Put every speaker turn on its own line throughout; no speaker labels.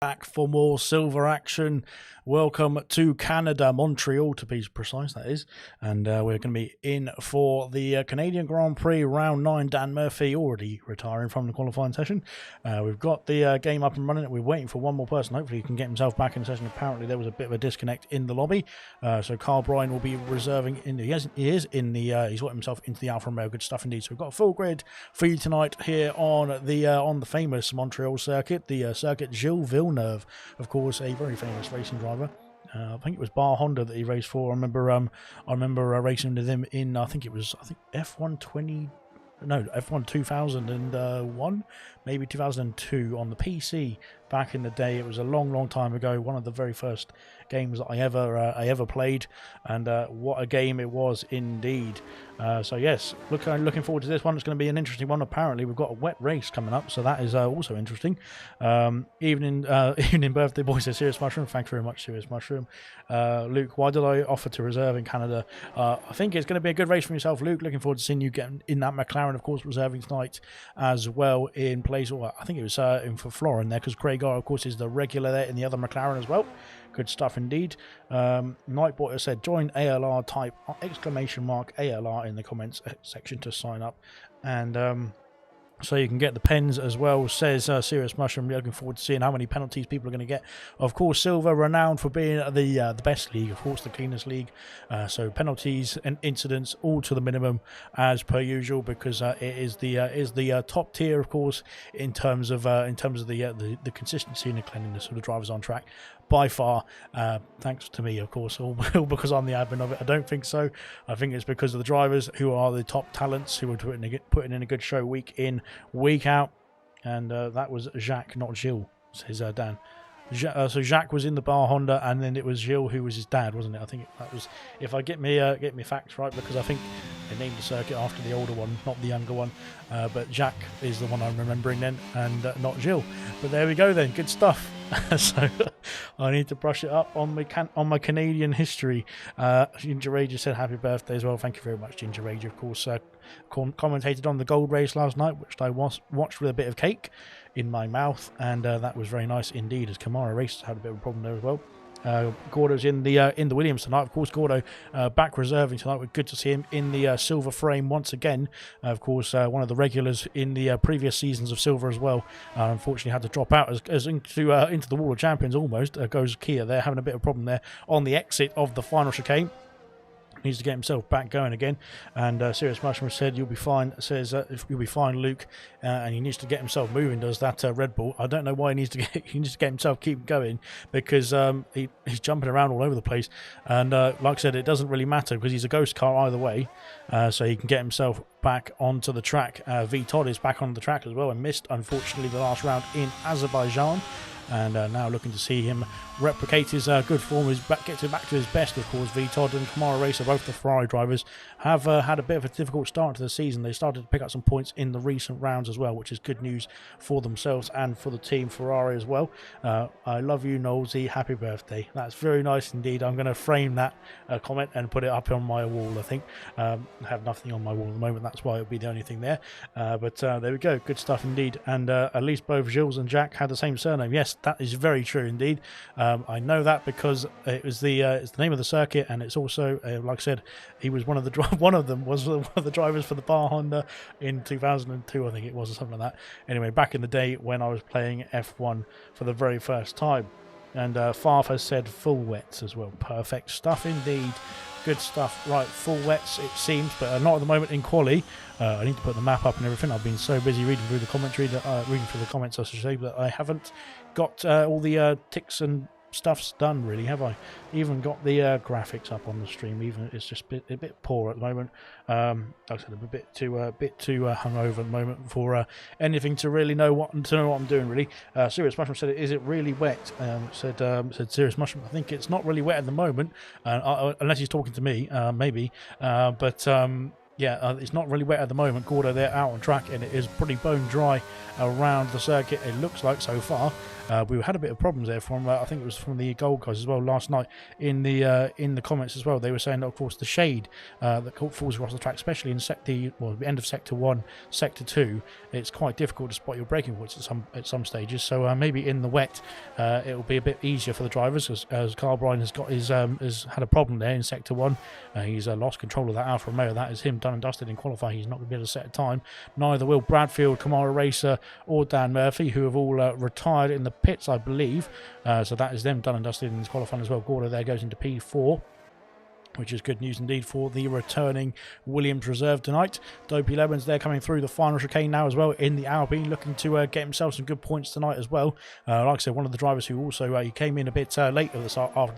Back for more silver action. Welcome to Canada, Montreal to be precise, that is. And we're going to be in for the Canadian Grand Prix Round 9. Dan Murphy already retiring from the qualifying session. We've got the game up and running. We're waiting for one more person. Hopefully he can get himself back in the session. Apparently there was a bit of a disconnect in the lobby. So Carl Bryan will be reserving in the, he's got himself into the Alfa Romeo. Good stuff indeed. So we've got a full grid for you tonight here on the famous Montreal circuit, the circuit Gilles Villeneuve, of course, a very famous racing driver. I think it was Bar Honda that he raced for. I remember racing with him in F1 2001, maybe 2002 on the PC. Back in the day, it was a long time ago. One of the very first games that I ever played, and what a game it was indeed. So yes, looking forward to this one. It's going to be an interesting one. Apparently, we've got a wet race coming up, so that is also interesting. Evening birthday boy, says Serious Mushroom. Thank you very much, Serious Mushroom. Luke, why did I offer to reserve in Canada? I think it's going to be a good race for yourself, Luke. Looking forward to seeing you get in that McLaren, of course, reserving tonight as well in place. Or I think it was in for Florin there, because Craig, of course, is the regular there in the other McLaren as well. Good stuff indeed. Nightbot has said, join ALR, type !ALR in the comments section to sign up. And so you can get the pens as well, says Serious Mushroom. Looking forward to seeing how many penalties people are going to get. Of course, Silver, renowned for being the best league, of course, the cleanest league. So penalties and incidents all to the minimum as per usual, because it is the top tier, of course, in terms of the consistency and the cleanliness of the drivers on track. By far, thanks to me, of course, all because I'm the admin of it. I don't think so. I think it's because of the drivers who are the top talents, who are putting in a good show week in, week out. And that was Jacques, not Gilles, says Dan. So Jacques was in the Bar Honda, and then it was Gilles who was his dad, wasn't it? I think that was, if I get me facts right, because I think they named the circuit after the older one, not the younger one. But Jacques is the one I'm remembering then, and not Gilles. But there we go then, good stuff. So I need to brush it up on my Canadian history. Ginger Rage just said happy birthday as well. Thank you very much, Ginger Rage. Of course, commentated on the gold race last night, which I watched with a bit of cake in my mouth, and that was very nice indeed, as Kamara Race had a bit of a problem there as well. Gordo's in the Williams tonight. Of course, Gordo back reserving tonight. We're good to see him in the silver frame once again. Of course, one of the regulars in the previous seasons of silver as well. Unfortunately, had to drop out as into the Wall of Champions almost. Goes Kia there, having a bit of a problem there on the exit of the final chicane. Needs to get himself back going again. And Serious Mushroom said, you'll be fine. Says, you'll be fine, Luke. And he needs to get himself moving, does that Red Bull. I don't know why he needs to get himself keep going, because he's jumping around all over the place. And like I said, it doesn't really matter, because he's a ghost car either way. So he can get himself back onto the track. V Todd is back on the track as well, and missed, unfortunately, the last round in Azerbaijan. And now looking to see him replicate his good form, get back to his best. Of course, V Todd and Kamara Racer, both the Ferrari drivers, have had a bit of a difficult start to the season. They started to pick up some points in the recent rounds as well, which is good news for themselves and for the team Ferrari as well. I love you, Nolsey. Happy birthday. That's very nice indeed. I'm going to frame that comment and put it up on my wall, I think. I have nothing on my wall at the moment. That's why it'll be the only thing there. But there we go. Good stuff indeed. And at least both Gilles and Jack had the same surname. Yes, that is very true indeed. I know that because it's the name of the circuit, and it's also like I said, he was one of them was one of the drivers for the Bar Honda in 2002, I think it was, or something like that. Anyway, back in the day when I was playing F1 for the very first time. And Farf has said full wets as well. Perfect stuff indeed. Good stuff. Right, full wets it seems, but not at the moment in quali. I need to put the map up and everything. I've been so busy reading through the commentary, reading through the comments, I should say, that I haven't got all the ticks and stuff's done, really, have I? Even got the graphics up on the stream. Even it's just a bit poor at the moment. Like I said, I'm a bit too hungover at the moment for anything to really know what I'm doing. Really, Serious Mushroom said, "Is it really wet?" Said Serious Mushroom. I think it's not really wet at the moment, unless he's talking to me, maybe. Yeah, it's not really wet at the moment. Gordo, they're out on track, and it is pretty bone dry around the circuit, it looks like so far. We had a bit of problems there from I think it was from the Gold guys as well last night in the comments as well. They were saying that, of course, the shade that falls across the track, especially in the end of sector 1, sector 2, it's quite difficult to spot your braking points at some stages. So maybe in the wet it will be a bit easier for the drivers, as Carl Bryan has had a problem there in sector 1. He's lost control of that Alfa Romeo. That is him done and dusted in qualifying. He's not going to be able to set a time. Neither will Bradfield, Kamara Racer or Dan Murphy, who have all retired in the pits, I believe. So that is them done and dusted in this qualifying as well. Gordo there goes into P4, which is good news indeed for the returning Williams reserve tonight. Dopey Lemons there coming through the final chicane now as well in the Alpine, looking to get himself some good points tonight as well. Like I said, one of the drivers who also he came in a bit late after the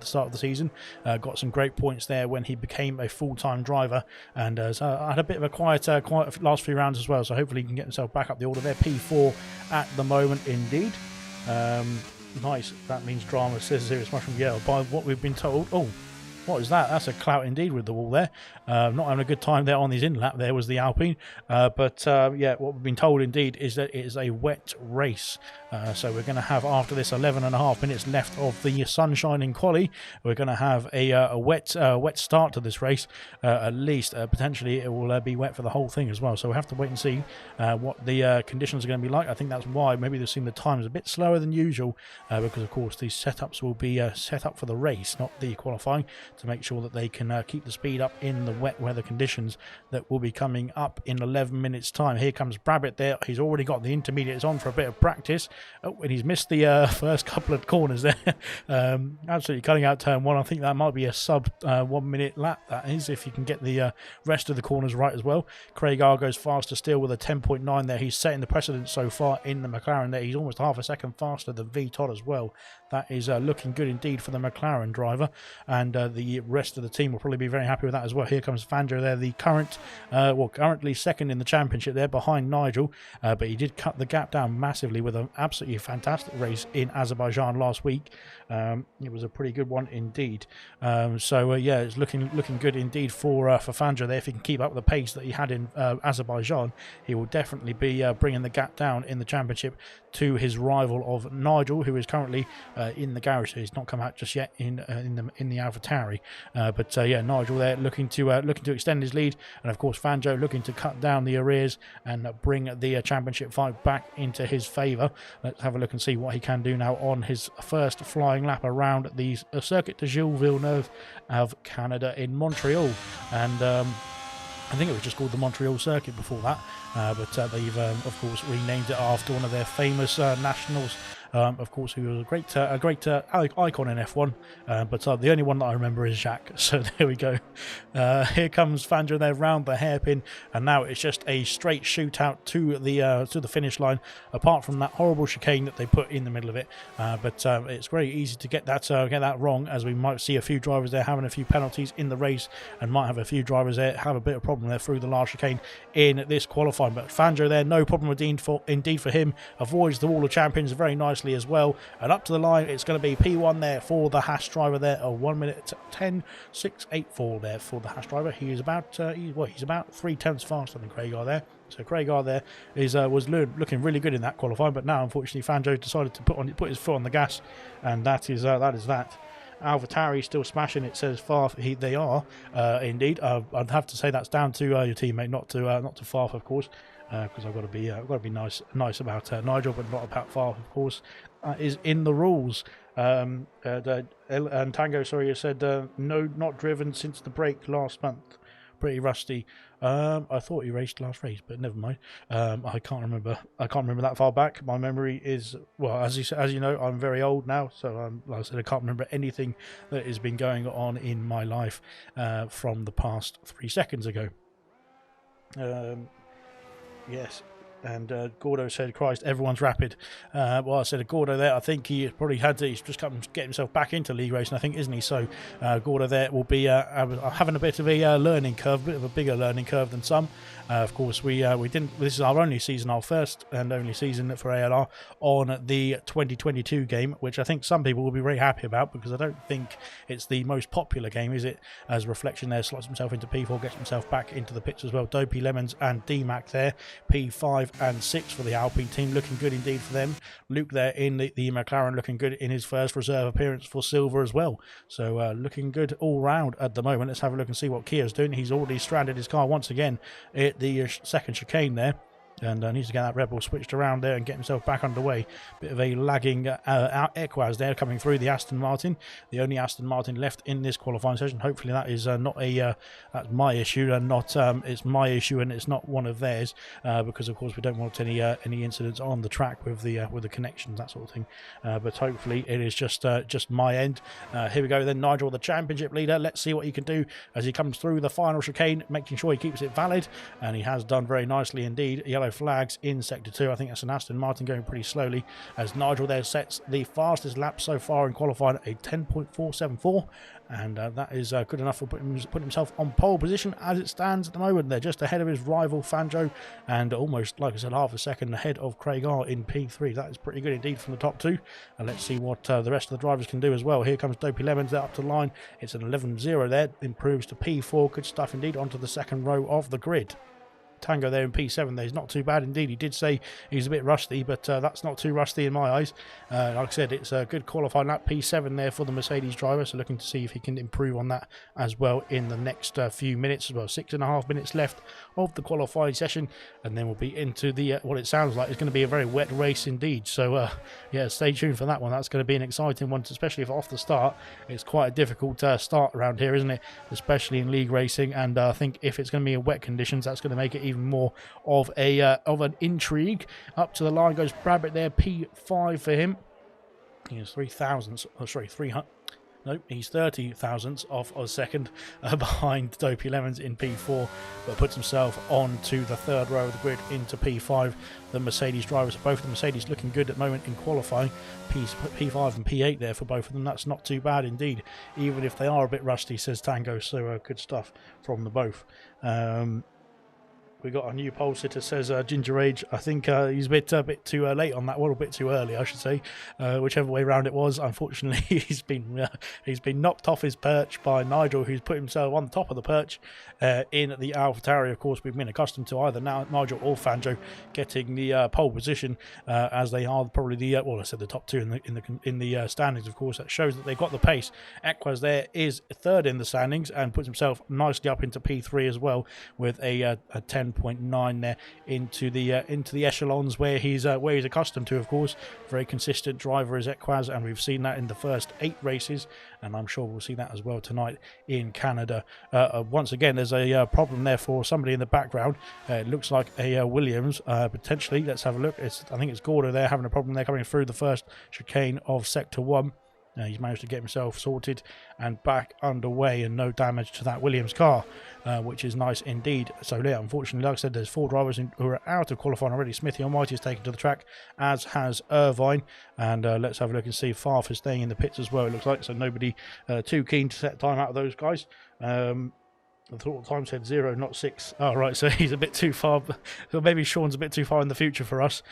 start of the season, got some great points there when he became a full-time driver, and had a bit of a quiet last few rounds as well, so hopefully he can get himself back up the order there. P4 at the moment indeed. Nice, that means drama, says Serious Mushroom. Yeah, by what we've been told. Oh, what is that? That's a clout indeed with the wall there. Not having a good time there on his in-lap there was the Alpine. Yeah, what we've been told indeed is that it is a wet race. So we're going to have, after this 11.5 minutes left of the sunshine in quali, we're going to have a wet start to this race. At least, potentially it will be wet for the whole thing as well. So we'll have to wait and see what the conditions are going to be like. I think that's why maybe they've seen the times a bit slower than usual, because of course these setups will be set up for the race, not the qualifying, to make sure that they can keep the speed up in the wet weather conditions that will be coming up in 11 minutes time. Here comes Brabbit there. He's already got the intermediates on for a bit of practice. Oh, and he's missed the first couple of corners there. Absolutely cutting out turn 1. I think that might be a sub 1 minute lap, that is, if you can get the rest of the corners right as well. Craig R goes faster still with a 10.9 there. He's setting the precedent so far in the McLaren there. He's almost half a second faster than V Todd as well. That is looking good indeed for the McLaren driver, and the rest of the team will probably be very happy with that as well. Here comes Fangio there, the currently second in the championship there behind Nigel, but he did cut the gap down massively with an absolutely fantastic race in Azerbaijan last week. It was a pretty good one indeed. Yeah, it's looking good indeed for Fangio there. If he can keep up the pace that he had in Azerbaijan, he will definitely be bringing the gap down in the championship to his rival of Nigel, who is currently in the garage. So he's not come out just yet in the AlphaTauri. Yeah, Nigel there looking to extend his lead, and of course Fangio looking to cut down the arrears and bring the championship fight back into his favour. Let's have a look and see what he can do now on his first flying lap around the Circuit de Gilles Villeneuve of Canada in Montreal. And I think it was just called the Montreal Circuit before that, but they've of course renamed it after one of their famous nationals, of course, who was a great icon in F1, but the only one that I remember is Jacques. So there we go. Here comes Fangio there round the hairpin, and now it's just a straight shootout to the finish line, apart from that horrible chicane that they put in the middle of it. But it's very easy to get that wrong, as we might see a few drivers there having a few penalties in the race, and might have a few drivers there have a bit of problem there through the last chicane in this qualifying. But Fangio there, no problem indeed for him, avoids the wall of champions very nicely as well, and up to the line it's going to be P1 there for the Haas driver there, a 1 minute 10.684 there for the Haas driver. He is about he's about 3/10 faster than Craig R there. So Craig R there was looking really good in that qualifying, but now unfortunately Fangio decided to put his foot on the gas, and that is that. AlphaTauri still smashing it, says Farf. They are indeed. I'd have to say that's down to your teammate, not to Farf, of course, because I've got to be nice about Nigel, but not about Farf, of course. Is in the rules. And Tango, sorry, you said no, not driven since the break last month. Pretty rusty. I thought he raced last race, but never mind. I can't remember that far back. My memory is, well, as you know, I'm very old now, so like I said, I can't remember anything that has been going on in my life from the past 3 seconds ago. Yes. And Gordo said, Christ, everyone's rapid. Well, I said Gordo there, I think he probably he's just come to get himself back into league racing, I think, isn't he? So Gordo there will be having a bit of a learning curve, a bit of a bigger learning curve than some. Of course, we didn't. This is our only season, our first and only season for ALR on the 2022 game, which I think some people will be very happy about, because I don't think it's the most popular game, is it? As Reflection there slots himself into P4, gets himself back into the pits as well. Dopey Lemons and D-Mac there, P5 and 6 for the Alpine team, looking good indeed for them. Luke there in the McLaren looking good in his first reserve appearance for silver as well. So looking good all round at the moment. Let's have a look and see what Kia's doing. He's already stranded his car once again at the second chicane there. And needs to get that Red Bull switched around there and get himself back underway. Bit of a lagging Equaz there coming through the Aston Martin. The only Aston Martin left in this qualifying session. Hopefully that is not a that's my issue and not it's my issue and it's not one of theirs, because of course we don't want any incidents on the track with the connections, that sort of thing. But hopefully it is just my end. Here we go then, Nigel, the championship leader. Let's see what he can do as he comes through the final chicane, making sure he keeps it valid, and he has done very nicely indeed. Yellow flags in sector 2. I think that's an Aston Martin going pretty slowly as Nigel there sets the fastest lap so far in qualifying, a 10.474, and that is good enough for putting himself on pole position as it stands at the moment. They're just ahead of his rival Fanjo and almost, like I said, half a second ahead of Craig R in P3. That is pretty good indeed from the top 2, and let's see what the rest of the drivers can do as well. Here comes Dopey Lemons there up to line. It's an 11.0 there, improves to P4. Good stuff indeed, onto the second row of the grid. Tango there in P7 there. He's not too bad indeed. He did say he's a bit rusty, but that's not too rusty in my eyes. Like I said, it's a good qualifying lap. P7 there for the Mercedes driver, so looking to see if he can improve on that as well in the next few minutes. Well, 6.5 minutes left of the qualifying session, and then we'll be into the what it sounds like is going to be a very wet race indeed. So yeah, stay tuned for that one. That's going to be an exciting one, especially if off the start. It's quite a difficult start around here, isn't it? Especially in league racing, and I think if it's going to be in wet conditions, that's going to make it even more of an intrigue. Up to the line goes Brabbit there, P5 for him. He is 3,000. Oh, sorry, 300. Nope, he's 30 thousandths off a second behind Dopey Lemons in P4, but puts himself on to the third row of the grid into P5. The Mercedes drivers, both the Mercedes looking good at the moment in qualifying. P5 and P8 there for both of them. That's not too bad indeed, even if they are a bit rusty, says Tango. So good stuff from the both. We got a new pole sitter, says Ginger Age. I think he's a bit too late on that one, or a bit too early, I should say. Whichever way round it was, unfortunately, he's been knocked off his perch by Nigel, who's put himself on the top of the perch in the AlphaTauri. Of course, we've been accustomed to either now Nigel or Fanjo getting the pole position, as they are probably the well, I said the top 2 in the standings. Of course, that shows that they've got the pace. Equaz there is 3rd in the standings and puts himself nicely up into P3 as well, with a 10.9 there into the echelons where he's accustomed to. Of course, very consistent driver is Equaz, and we've seen that in the first 8 races, and I'm sure we'll see that as well tonight in Canada. Once again, there's a problem there for somebody in the background. It looks like a Williams potentially. Let's have a look. I think it's Gordo there having a problem there coming through the first chicane of sector 1. He's managed to get himself sorted and back underway, and no damage to that Williams car, which is nice indeed. So yeah, unfortunately, like I said, there's 4 drivers who are out of qualifying already. Smithy Almighty has taken to the track, as has Irvine, and let's have a look and see. Farf is staying in the pits as well, it looks like, so nobody too keen to set time out of those guys. I thought the time said 0, not 6. Oh, right, so he's a bit too far. So maybe Sean's a bit too far in the future for us.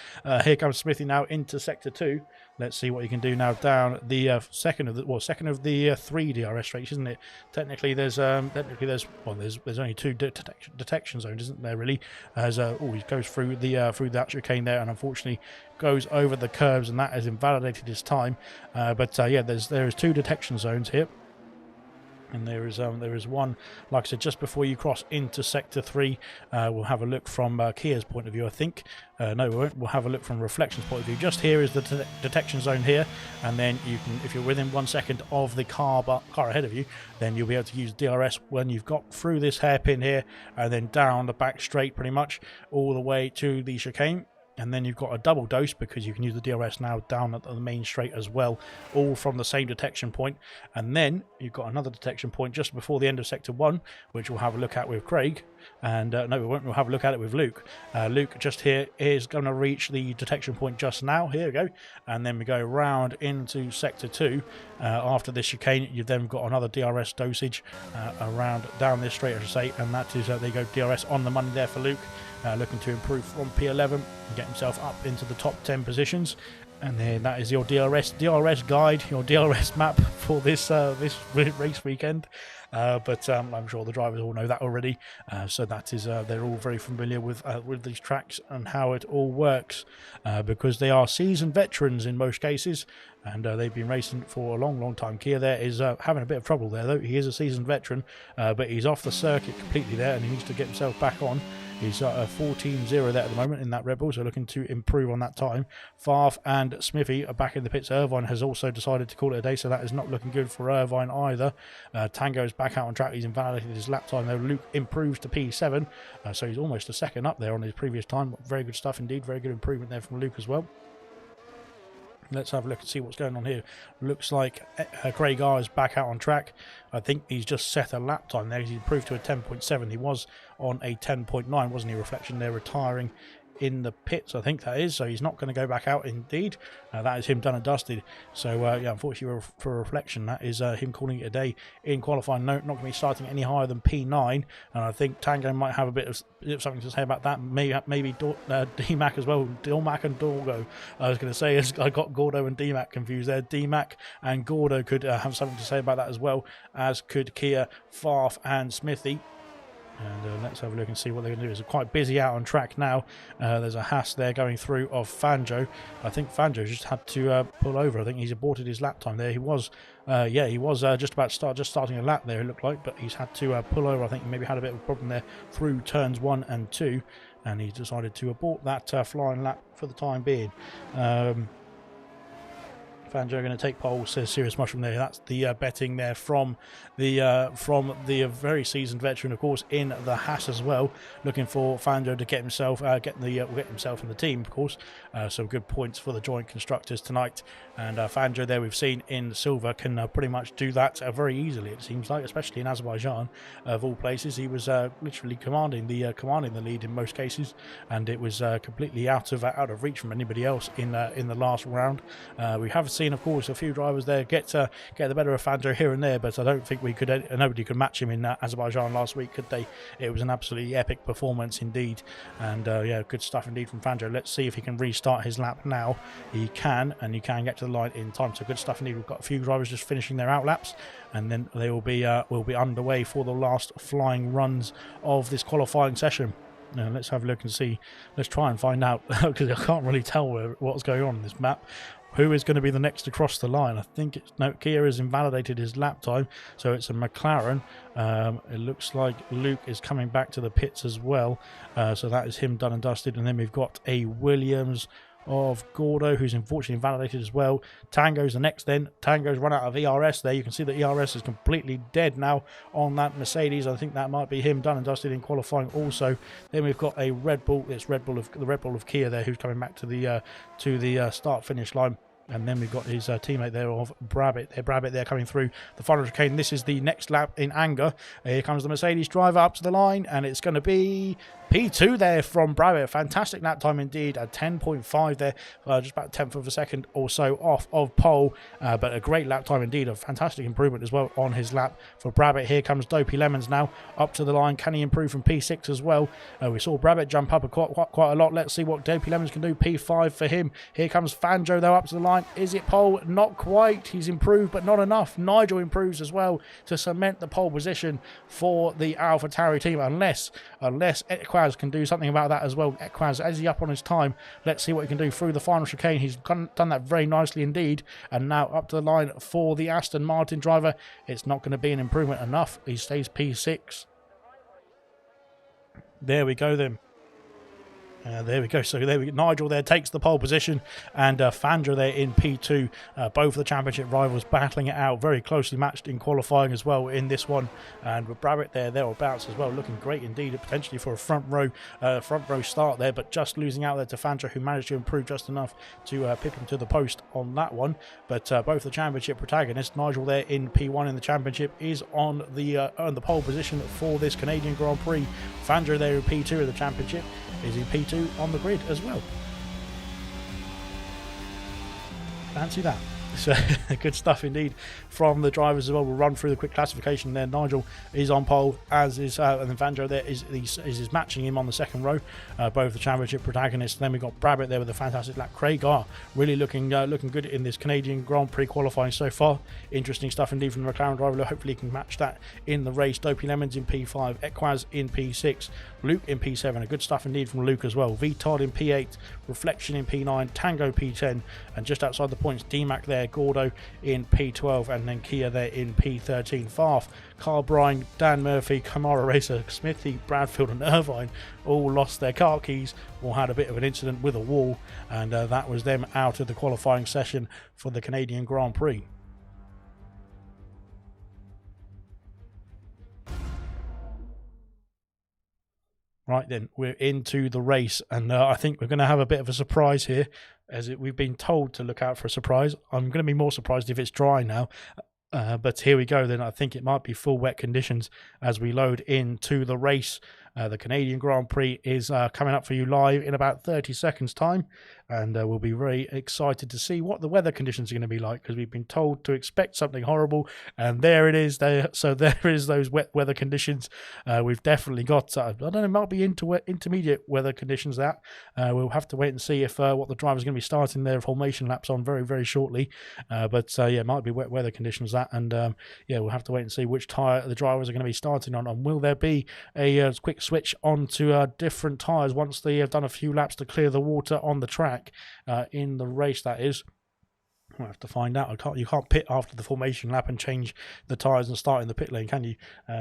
Here comes Smithy now into sector 2. Let's see what he can do now down the second of the 3 DRS straights, isn't it? Technically, there's only 2 detection zones, isn't there? Really, as he goes through that chicane there, and unfortunately goes over the curbs, and that has invalidated his time. But yeah, there is 2 detection zones here. And there is one, like I said, just before you cross into sector 3. We'll have a look from Kia's point of view, I think. No, we won't. We'll have a look from Reflection's point of view. Just here is the detection zone here, and then you can, if you're within 1 second of the car ahead of you, then you'll be able to use DRS when you've got through this hairpin here, and then down the back straight, pretty much all the way to the chicane. And then you've got a double dose, because you can use the DRS now down at the main straight as well, all from the same detection point. And then you've got another detection point just before the end of sector 1, which we'll have a look at with Craig. And no, we won't. We'll have a look at it with Luke. Luke just here is going to reach the detection point just now. Here we go. And then we go round into sector 2. After this chicane, you've then got another DRS dosage around down this straight, I should say. And that is, there you go, DRS on the money there for Luke. Looking to improve from P11 and get himself up into the top 10 positions. And then that is your DRS guide, your DRS map for this race weekend. But I'm sure the drivers all know that already. So that is they're all very familiar with these tracks and how it all works, because they are seasoned veterans in most cases, and they've been racing for a long time. Kia there is having a bit of trouble there, though. He is a seasoned veteran, but he's off the circuit completely there, and he needs to get himself back on. He's got a 14.0 there at the moment in that Red Bull, so looking to improve on that time. Farf and Smithy are back in the pits. Irvine has also decided to call it a day, so that is not looking good for Irvine either. Tango is back out on track. He's invalidated his lap time, though. Luke improves to P7, so he's almost a second up there on his previous time. Very good stuff indeed. Very good improvement there from Luke as well. Let's have a look and see what's going on here. Looks like Craig R is back out on track. I think he's just set a lap time there. He's improved to a 10.7. He was on a 10.9, wasn't he? Reflection there, retiring in the pits, I think that is. So he's not going to go back out indeed. That is him done and dusted. So yeah, unfortunately for Reflection, that is him calling it a day in qualifying. No, not going to be starting any higher than P9, and I think Tango might have a bit of something to say about that. Maybe D-Mac as well. Dilmac and Dorgo. I was going to say, I got Gordo and D-Mac confused there. D-Mac and Gordo could have something to say about that as well, as could Kia, Farf and Smithy. And let's have a look and see what they're going to do. It's quite busy out on track now. There's a Haas there going through of Fanjo. I think Fanjo just had to pull over. I think he's aborted his lap time there. He was, he was just about starting a lap there, it looked like, but he's had to pull over. I think he maybe had a bit of a problem there through turns 1 and 2, and he's decided to abort that flying lap for the time being. Fanjo going to take pole, says Serious Mushroom there. That's the betting there from the very seasoned veteran, of course, in the Haas as well. Looking for Fanjo to get himself get himself in the team, of course. Some good points for the joint constructors tonight. And Fanjo there, we've seen in silver, can pretty much do that very easily, it seems like, especially in Azerbaijan of all places. He was literally commanding the lead in most cases, and it was completely out of reach from anybody else in the last round. We have seen, of course, a few drivers there get the better of Fanjo here and there, but I don't think nobody could match him in Azerbaijan last week, could they? It was an absolutely epic performance indeed, and yeah, good stuff indeed from Fanjo. Let's see if he can restart his lap now. He can, and he can get to the line in time, so good stuff indeed. We've got a few drivers just finishing their out laps, and then they will be underway for the last flying runs of this qualifying session. Now, let's have a look and see. Let's try and find out, because I can't really tell what's going on in this map. Who is going to be the next to cross the line? I think Kia has invalidated his lap time, so it's a McLaren. It looks like Luke is coming back to the pits as well, so that is him done and dusted. And then we've got a Williams of Gordo, who's unfortunately invalidated as well. Tango's the next then. Tango's run out of ERS there. You can see that ERS is completely dead now on that Mercedes. I think that might be him done and dusted in qualifying also. Then we've got a Red Bull. It's the Red Bull of Kia there, who's coming back to the start-finish line. And then we've got his teammate there of Brabbit. Brabbit there coming through the final chicane. This is the next lap in anger. Here comes the Mercedes driver up to the line, and it's going to be P2 there from Brabbit. Fantastic lap time indeed. A 10.5 there, just about a tenth of a second or so off of pole, but a great lap time indeed. A fantastic improvement as well on his lap for Brabbit. Here comes Dopey Lemons now up to the line. Can he improve from P6 as well? We saw Brabbit jump up quite a lot. Let's see what Dopey Lemons can do. P5 for him. Here comes Fanjo though up to the line. Is it pole? Not quite. He's improved, but not enough. Nigel improves as well to cement the pole position for the AlphaTauri team, unless Equaz can do something about that as well. Equaz, as he up on his time, let's see what he can do through the final chicane. He's done that very nicely indeed, and now up to the line for the Aston Martin driver. It's not going to be an improvement enough. He stays P6. There we go then. There we go. So Nigel there takes the pole position, and Fandra there in P2. Both of the championship rivals battling it out, very closely matched in qualifying as well in this one. And with Brabbit thereabouts as well, looking great indeed, potentially for a front row start there, but just losing out there to Fandra, who managed to improve just enough to pip him to the post on that one. But both the championship protagonists, Nigel there in P1 in the championship, is on the pole position for this Canadian Grand Prix. Fandra there in P2 of the championship is in P2 on the grid as well. Fancy that. So good stuff indeed from the drivers as well. We'll run through the quick classification there. Nigel is on pole, as is and then Vanjo there is matching him on the second row, both the championship protagonists. Then we've got Brabbit there with a fantastic lap. Craig are really looking good in this Canadian Grand Prix qualifying so far. Interesting stuff indeed from the McLaren driver. Hopefully he can match that in the race. Dopey Lemons in P5, Equaz in P6, Luke in P7. A good stuff indeed from Luke as well. V Todd in P8, Reflection in P9, Tango P10, and just outside the points, DMAC there, Gordo in P12, and then Kia there in P13. Farf, Carl Bryan, Dan Murphy, Kamara Racer, Smithy, Bradfield and Irvine all lost their car keys or had a bit of an incident with a wall, and that was them out of the qualifying session for the Canadian Grand Prix. Right then, we're into the race, and I think we're going to have a bit of a surprise here, as we've been told to look out for a surprise. I'm going to be more surprised if it's dry now, but here we go then. I think it might be full wet conditions as we load into the race. The Canadian Grand Prix is coming up for you live in about 30 seconds time, and we'll be very excited to see what the weather conditions are going to be like, because we've been told to expect something horrible, and there it is there. So there is those wet weather conditions. We've definitely got I don't know, it might be intermediate weather conditions. That we'll have to wait and see if what the driver's going to be starting their formation laps on very, very shortly, but yeah, it might be wet weather conditions, that, and yeah, we'll have to wait and see which tyre the drivers are going to be starting on, and will there be a quick switch onto different tyres once they have done a few laps to clear the water on the track in the race, that is. We'll have to find out. You can't pit after the formation lap and change the tyres and start in the pit lane, can you?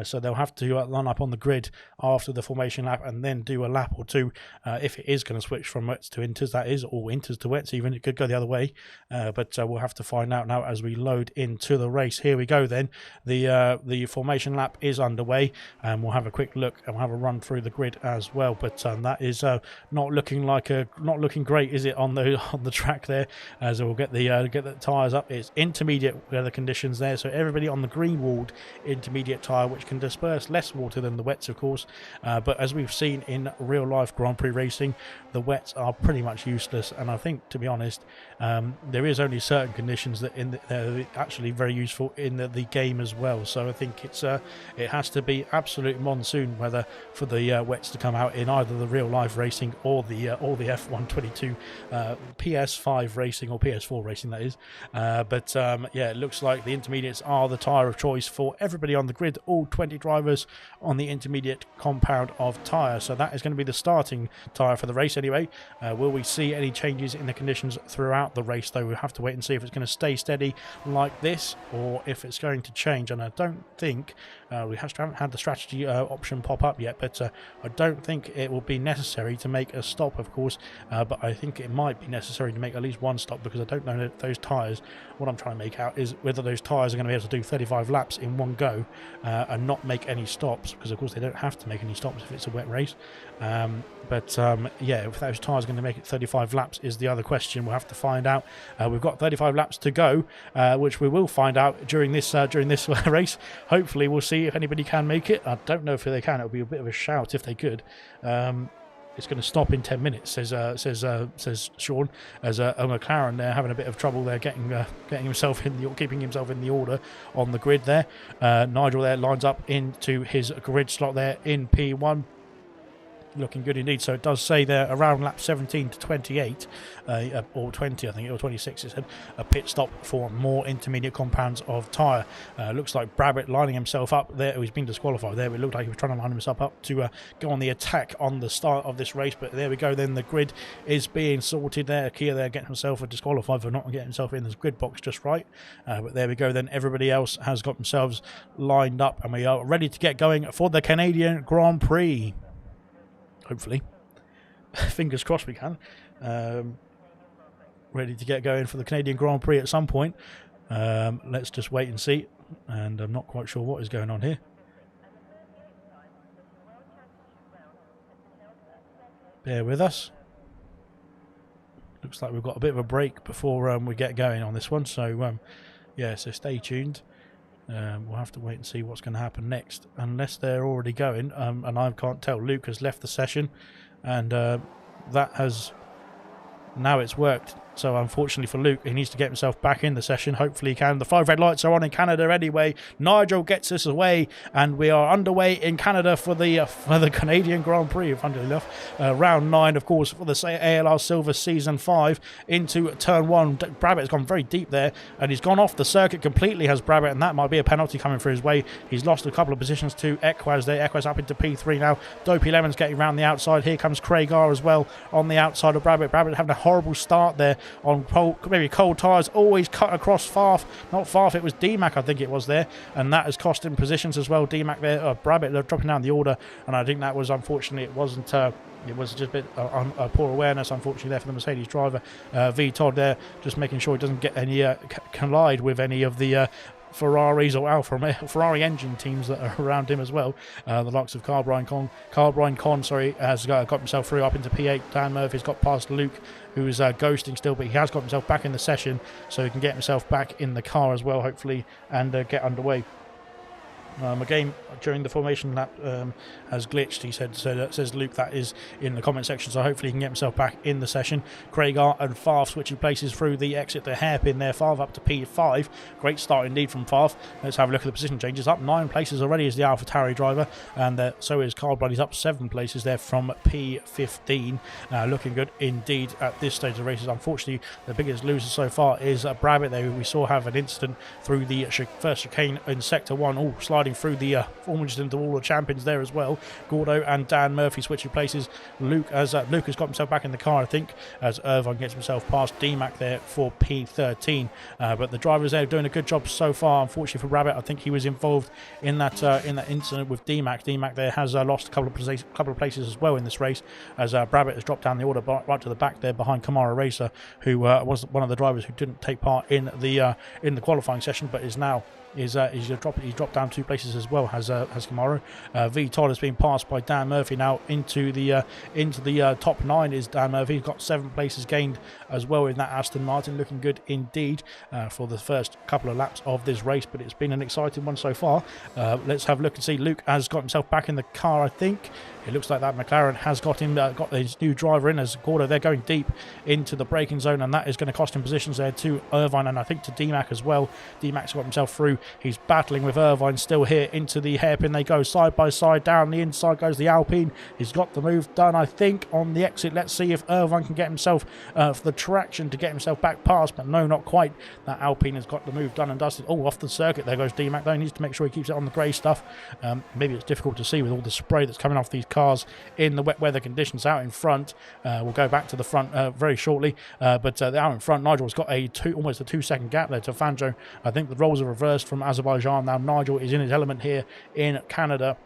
So they'll have to line up on the grid after the formation lap and then do a lap or two if it is going to switch from wets to inters, that is, or inters to wets even. It could go the other way, but we'll have to find out now as we load into the race. Here we go then. The formation lap is underway, and we'll have a quick look and we'll have a run through the grid as well. But that is not looking great, is it, on the track there? As we'll get the tyres up. It's intermediate weather conditions there, so everybody on the green walled intermediate tyre, which can disperse less water than the wets, of course, but as we've seen in real life Grand Prix racing, the wets are pretty much useless. And I think, to be honest, there is only certain conditions that they're actually very useful in the game as well. So I think it has to be absolute monsoon weather for the wets to come out in either the real life racing or the F122 PS5 racing, or PS4 racing, that is. But yeah, it looks like the intermediates are the tyre of choice for everybody on the grid, all 20 drivers on the intermediate compound of tyre. So that is going to be the starting tyre for the race anyway. Will we see any changes in the conditions throughout the race, though? We'll have to wait and see if it's going to stay steady like this or if it's going to change. And I don't think we haven't had the strategy option pop up yet, but I don't think it will be necessary to make a stop, of course, but I think it might be necessary to make at least one stop, because I don't know if those tyres, what I'm trying to make out is whether those tyres are going to be able to do 35 laps in one go and not make any stops, because of course they don't have to make any stops if it's a wet race. But yeah, if those tyres are going to make it 35 laps is the other question. We'll have to find out. We've got 35 laps to go, which we will find out during this race. Hopefully we'll see if anybody can make it. I don't know if they can. It would be a bit of a shout if they could. It's going to stop in 10 minutes, says Sean, as a McLaren there having a bit of trouble there getting himself keeping himself in the order on the grid there. Nigel there lines up into his grid slot there in P1. Looking good indeed. So it does say there around lap 17 to 28 or 20, I think, or 26 it said, a pit stop for more intermediate compounds of tyre. Looks like Brabbit lining himself up there. He's been disqualified there, but it looked like he was trying to line himself up to go on the attack on the start of this race. But there we go then, the grid is being sorted there. Kia there getting himself disqualified for not getting himself in the grid box just right, but there we go then, everybody else has got themselves lined up and we are ready to get going for the Canadian Grand Prix. Hopefully. Fingers crossed we can. Ready to get going for the Canadian Grand Prix at some point. Let's just wait and see. And I'm not quite sure what is going on here. Bear with us. Looks like we've got a bit of a break before we get going on this one. So, yeah, so stay tuned. We'll have to wait and see what's going to happen next, unless they're already going, and I can't tell. Luke has left the session, and that has, now it's worked So unfortunately for Luke, he needs to get himself back in the session. Hopefully he can. The 5 red lights are on in Canada anyway. Nigel gets us away, and we are underway in Canada for the Canadian Grand Prix, funnily enough. Round 9, of course, for the ALR Silver Season 5 into turn 1. Brabbit has gone very deep there, and he's gone off the circuit completely, has Brabbit, and that might be a penalty coming through his way. He's lost a couple of positions to Equaz there. Equaz up into P3 now. Dopey Lemon's getting around the outside. Here comes Craigar as well on the outside of Brabbit. Brabbit having a horrible start there on maybe cold tyres, always cut across Farf. Not Farf, it was DMAC, I think it was there, and that has cost him positions as well. DMAC there, Brabbit, they're dropping down the order, and I think that was, unfortunately, it wasn't. It was just a bit poor awareness, unfortunately, there for the Mercedes driver. V Todd there, just making sure he doesn't get any collide with any of the Ferraris or Ferrari engine teams that are around him as well. The likes of Carbrine Con, has got himself through up into P8. Dan Murphy's got past Luke, who is ghosting still, but he has got himself back in the session, so he can get himself back in the car as well, hopefully, and get underway. Again, during the formation lap has glitched, he says Luke, that is in the comment section, so hopefully he can get himself back in the session. Craigar and Farf switching places through the exit, the hairpin there. Farf up to P5. Great start indeed from Farf. Let's have a look at the position changes. Up 9 places already is the AlphaTauri driver, and so is Carl Blood. He's up 7 places there from P15. Looking good indeed at this stage of the races. Unfortunately, the biggest loser so far is Brabbit there, who we saw have an incident through the first chicane in Sector 1. Sliding through the almost into all the champions there as well. Gordo and Dan Murphy switching places. Luke has got himself back in the car, I think, as Irvine gets himself past DMAC there for P13. But the drivers there are doing a good job so far. Unfortunately for Rabbit, I think he was involved in that incident with DMAC. DMAC there has lost a couple of places as well in this race, as Brabbit has dropped down the order right to the back there behind Kamara Racer, who was one of the drivers who didn't take part in the qualifying session, but is now he's dropped down 2 places as well, has Kamara. V Todd has been passed by Dan Murphy now into the top 9 is Dan Murphy. He's got 7 places gained as well in that Aston Martin, looking good indeed for the first couple of laps of this race, but it's been an exciting one so far. Let's have a look and see. Luke has got himself back in the car, I think. It looks like that McLaren has got his new driver in as Gordo. They're going deep into the braking zone, and that is going to cost him positions there to Irvine and I think to DMAC as well. DMAC's got himself through. He's battling with Irvine still here into the hairpin. They go side by side. Down the inside goes the Alpine. He's got the move done, I think, on the exit. Let's see if Irvine can get himself for the traction to get himself back past, but no, not quite. That Alpine has got the move done and dusted. Oh, off the circuit there goes DMAC, though. He needs to make sure he keeps it on the grey stuff. Maybe it's difficult to see with all the spray that's coming off these cars in the wet weather conditions. Out in front, we'll go back to the front very shortly, but out in front, Nigel's got almost a 2-second gap there to Fanjo. I think the roles are reversed from Azerbaijan. Now Nigel is in his element here in Canada,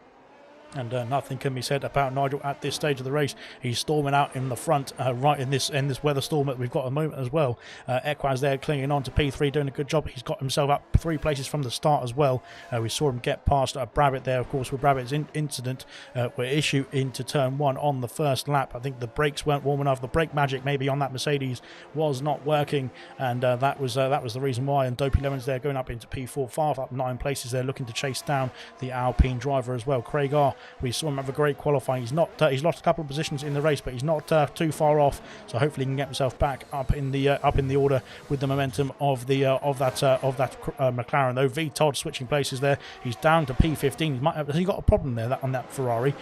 and nothing can be said about Nigel at this stage of the race. He's storming out in the front right in this weather storm that we've got at the moment as well. Equaz there clinging on to P3, doing a good job. He's got himself up 3 places from the start as well. We saw him get past Brabbit there, of course, with Brabbit's incident issue into turn 1 on the first lap. I think the brakes weren't warm enough. The brake magic maybe on that Mercedes was not working, and that was the reason why. And Dopey Lemons there going up into P4, Farf up 9 places there, looking to chase down the Alpine driver as well. Craigar, we saw him have a great qualifying. He's not he's lost a couple of positions in the race, but he's not too far off, so hopefully he can get himself back up in the order with the momentum of that McLaren. Though V Todd switching places there, he's down to P15. Has he got a problem there on that Ferrari?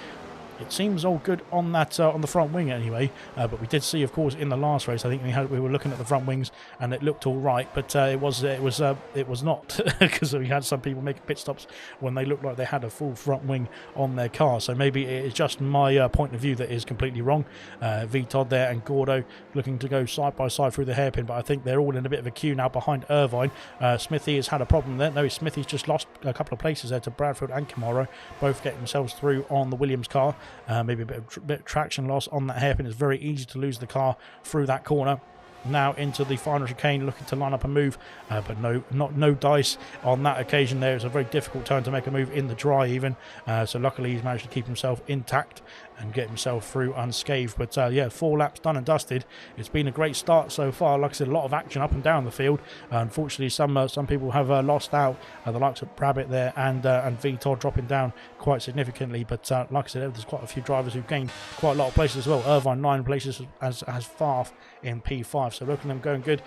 It seems all good on that on the front wing anyway, but we did see, of course, in the last race, I think we were looking at the front wings and it looked all right, but it was not, because we had some people making pit stops when they looked like they had a full front wing on their car. So maybe it's just my point of view that is completely wrong. V Todd there and Gordo looking to go side by side through the hairpin, but I think they're all in a bit of a queue now behind Irvine. Smithy has had a problem there. No, Smithy's just lost a couple of places there to Bradfield and Kamara, both getting themselves through on the Williams car. Maybe a bit of traction loss on that hairpin. It's very easy to lose the car through that corner. Now into the final chicane, looking to line up a move, but no dice on that occasion there. It's a very difficult turn to make a move in the dry even, so luckily he's managed to keep himself intact and get himself through unscathed. But yeah, 4 laps done and dusted. It's been a great start so far. Like I said, a lot of action up and down the field. Unfortunately, some people have lost out. The likes of Brabbit there and V Todd dropping down quite significantly. But like I said, there's quite a few drivers who've gained quite a lot of places as well. Irvine 9 places as Farf in P5. off. So looking at them going good.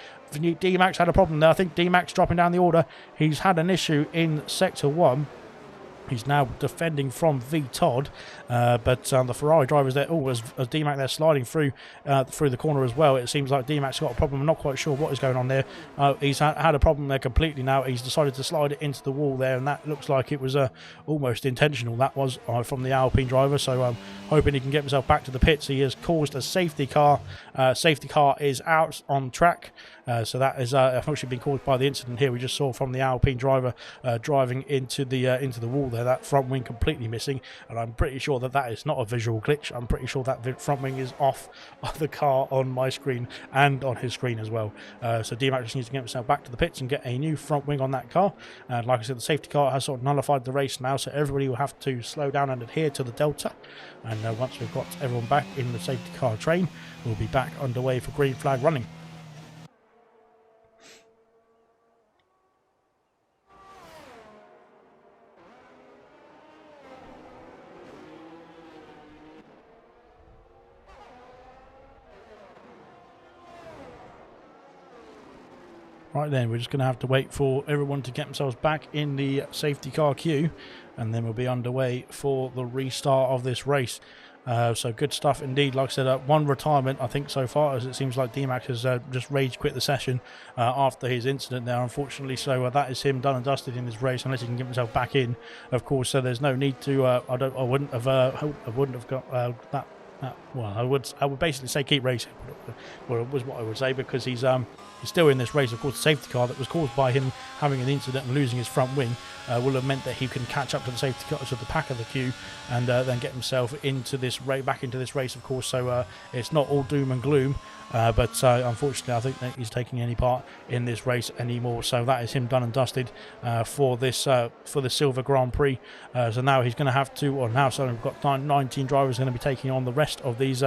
D-Max had a problem there. I think D-Max dropping down the order. He's had an issue in Sector 1. He's now defending from V Todd, but the Ferrari drivers there. Oh, as D-Mac there sliding through the corner as well. It seems like D-Mac's got a problem. I'm not quite sure what is going on there. He's had a problem there completely now. He's decided to slide it into the wall there, and that looks like it was almost intentional. That was from the Alpine driver. So I'm hoping he can get himself back to the pits. He has caused a safety car. Safety car is out on track. So that is unfortunately been caused by the incident here we just saw from the Alpine driver driving into the wall there. That front wing completely missing, and I'm pretty sure that is not a visual glitch. I'm pretty sure that front wing is off of the car on my screen and on his screen as well. So D-Mac just needs to get himself back to the pits and get a new front wing on that car. And like I said, the safety car has sort of nullified the race now, so everybody will have to slow down and adhere to the delta. And once we've got everyone back in the safety car train, we'll be back underway for green flag running. Right then, we're just going to have to wait for everyone to get themselves back in the safety car queue, and then we'll be underway for the restart of this race. So good stuff indeed. Like I said, one retirement I think so far, as it seems like D-Mac has just rage quit the session after his incident there, unfortunately. So that is him done and dusted in this race, unless he can get himself back in, of course. So there's no need to. I wouldn't have got that. Well, I would basically say keep racing. Well, it was what I would say, because he's still in this race. Of course, the safety car that was caused by him having an incident and losing his front wing will have meant that he can catch up to the safety car, to the pack of the queue, and then get himself into this back into this race, of course. So it's not all doom and gloom, but unfortunately, I think that he's taking any part in this race anymore. So that is him done and dusted for the Silver Grand Prix. So now he's going to have to, or now, so we've got 19 drivers going to be taking on the rest of these.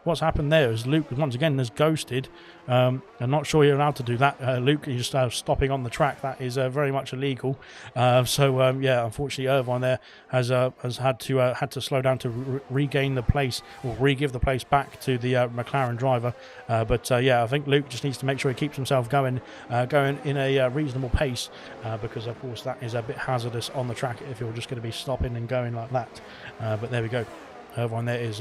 What's happened there is Luke once again has ghosted. I'm not sure you're allowed to do that, Luke. You're just stopping on the track. That is very much illegal. Yeah, unfortunately, Irvine there has had to slow down to regain the place, or re-give the place back to the McLaren driver. Yeah, I think Luke just needs to make sure he keeps himself going in a reasonable pace, because of course that is a bit hazardous on the track if you're just going to be stopping and going like that. But there we go. Irvine there is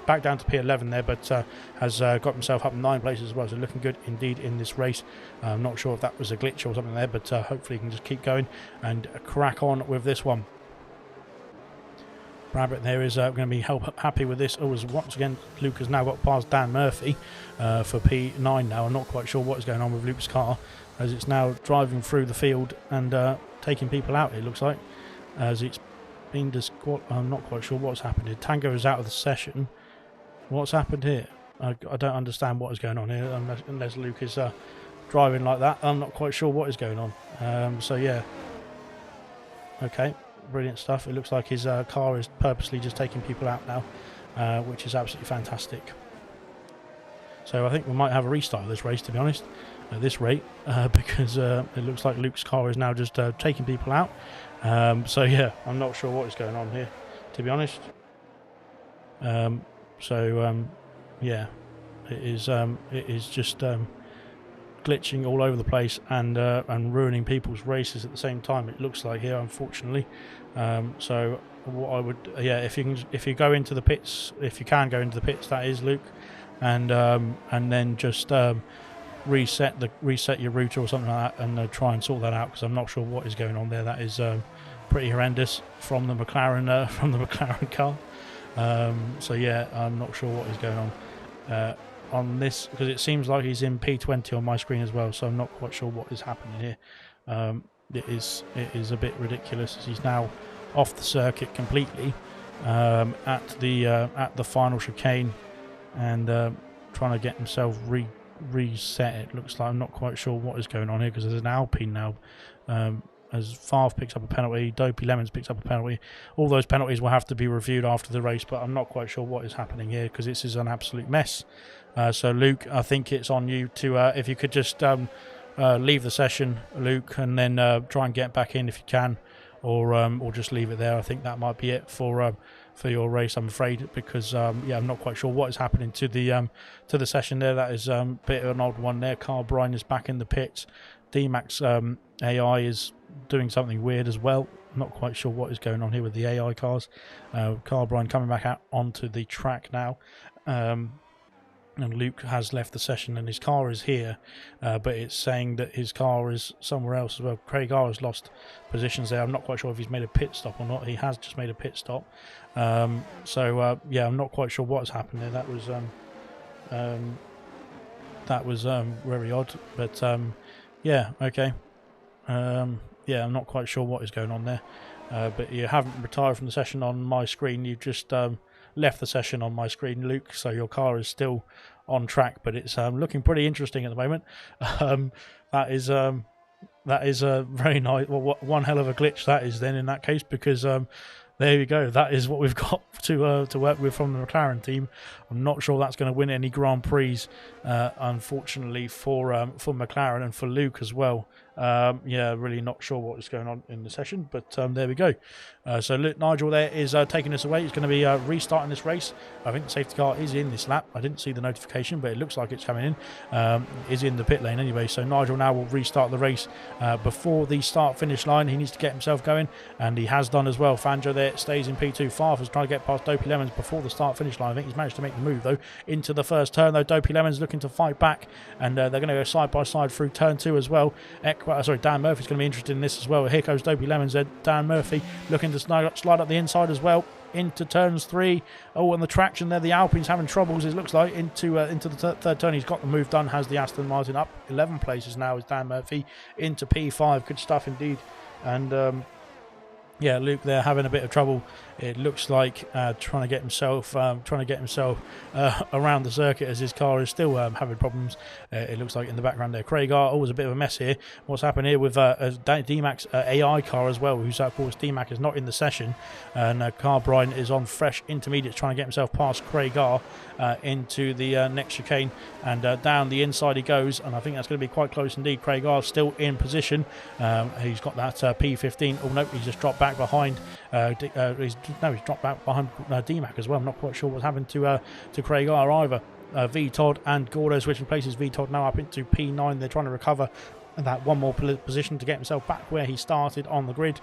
back down to P11 there, but has got himself up in 9 places as well, so looking good indeed in this race. I'm not sure if that was a glitch or something there, but hopefully he can just keep going and crack on with this one. Rabbit there is going to be happy with this. As once again, Luke has now got past Dan Murphy for P9 now. I'm not quite sure what is going on with Luke's car, as it's now driving through the field and taking people out, it looks like, as it's been I'm not quite sure what's happened here. Tango is out of the session. What's happened here? I don't understand what is going on here, unless Luke is driving like that. I'm not quite sure what is going on. So yeah, okay, brilliant stuff. It looks like his car is purposely just taking people out now, which is absolutely fantastic. So I think we might have a restart of this race, to be honest, at this rate, because it looks like Luke's car is now just taking people out. So yeah, I'm not sure what is going on here, to be honest. Yeah, it is just glitching all over the place and ruining people's races at the same time, it looks like here, unfortunately. So what I would, yeah, if you go into the pits, if you can go into the pits, that is, Luke, and then just reset your router or something like that, and try and sort that out, because I'm not sure what is going on there. That is pretty horrendous from the McLaren car. So yeah, I'm not sure what is going on this, because it seems like he's in P20 on my screen as well, so I'm not quite sure what is happening here. It is a bit ridiculous, as he's now off the circuit completely at the final chicane, and trying to get himself reset. It looks like, I'm not quite sure what is going on here, because there's an Alpine now. As Favre picks up a penalty, Dopey Lemons picks up a penalty. All those penalties will have to be reviewed after the race, but I'm not quite sure what is happening here, because this is an absolute mess. So Luke, I think it's on you to, if you could just leave the session, Luke, and then try and get back in if you can, or just leave it there. I think that might be it for your race, I'm afraid, because yeah, I'm not quite sure what is happening to the session there. That is a bit of an odd one there. Carl Bryan is back in the pits. D-Max AI is doing something weird as well. Not quite sure what is going on here with the AI cars. Carl Bryan coming back out onto the track now. And Luke has left the session and his car is here, but it's saying that his car is somewhere else as well. Craig R has lost positions there. I'm not quite sure if he's made a pit stop or not. He has just made a pit stop. Yeah, I'm not quite sure what's happened there. That was very odd, but yeah, okay. Yeah, I'm not quite sure what is going on there, but you haven't retired from the session on my screen. You've just left the session on my screen, Luke, so your car is still on track, but it's looking pretty interesting at the moment. That is a very nice, well, one hell of a glitch that is then in that case, because there you go. That is what we've got to work with from the McLaren team. I'm not sure that's going to win any Grand Prix, unfortunately, for McLaren and for Luke as well. Yeah, really not sure what is going on in the session, but there we go. So Nigel there is taking us away. He's going to be restarting this race. I think the safety car is in this lap. I didn't see the notification, but it looks like it's coming in. Is in the pit lane anyway. So Nigel now will restart the race before the start-finish line. He needs to get himself going, and he has done as well. Fangio there stays in P2. Farfus trying to get past Dopey Lemons before the start-finish line. I think he's managed to make the move, though, into the first turn, though. Dopey Lemons looking to fight back, and they're going to go side-by-side through turn 2 as well. Dan Murphy's going to be interested in this as well. Here goes Dopey Lemons there. Dan Murphy looking to slide up the inside as well into turns 3. Oh, and the traction there, the Alpine's having troubles, it looks like, into the third turn. He's got the move done, has the Aston Martin up 11 places now is Dan Murphy into P5. Good stuff indeed. And yeah, Luke there having a bit of trouble. It looks like trying to get himself around the circuit as his car is still having problems. It looks like in the background there. Craig R, always a bit of a mess here. What's happened here with D-Max AI car as well, who's of course D-Mac is not in the session, and Carl Bryan is on fresh intermediates trying to get himself past Craig R into the next chicane, and down the inside he goes, and I think that's going to be quite close indeed. Craig R still in position. He's got that P15. Oh no, he's just dropped back behind. He's dropped back behind D-Mac as well. I'm not quite sure what's happened to Craig R either. V Todd and Gordo switching places. V Todd now up into P9. They're trying to recover that one more position to get himself back where he started on the grid.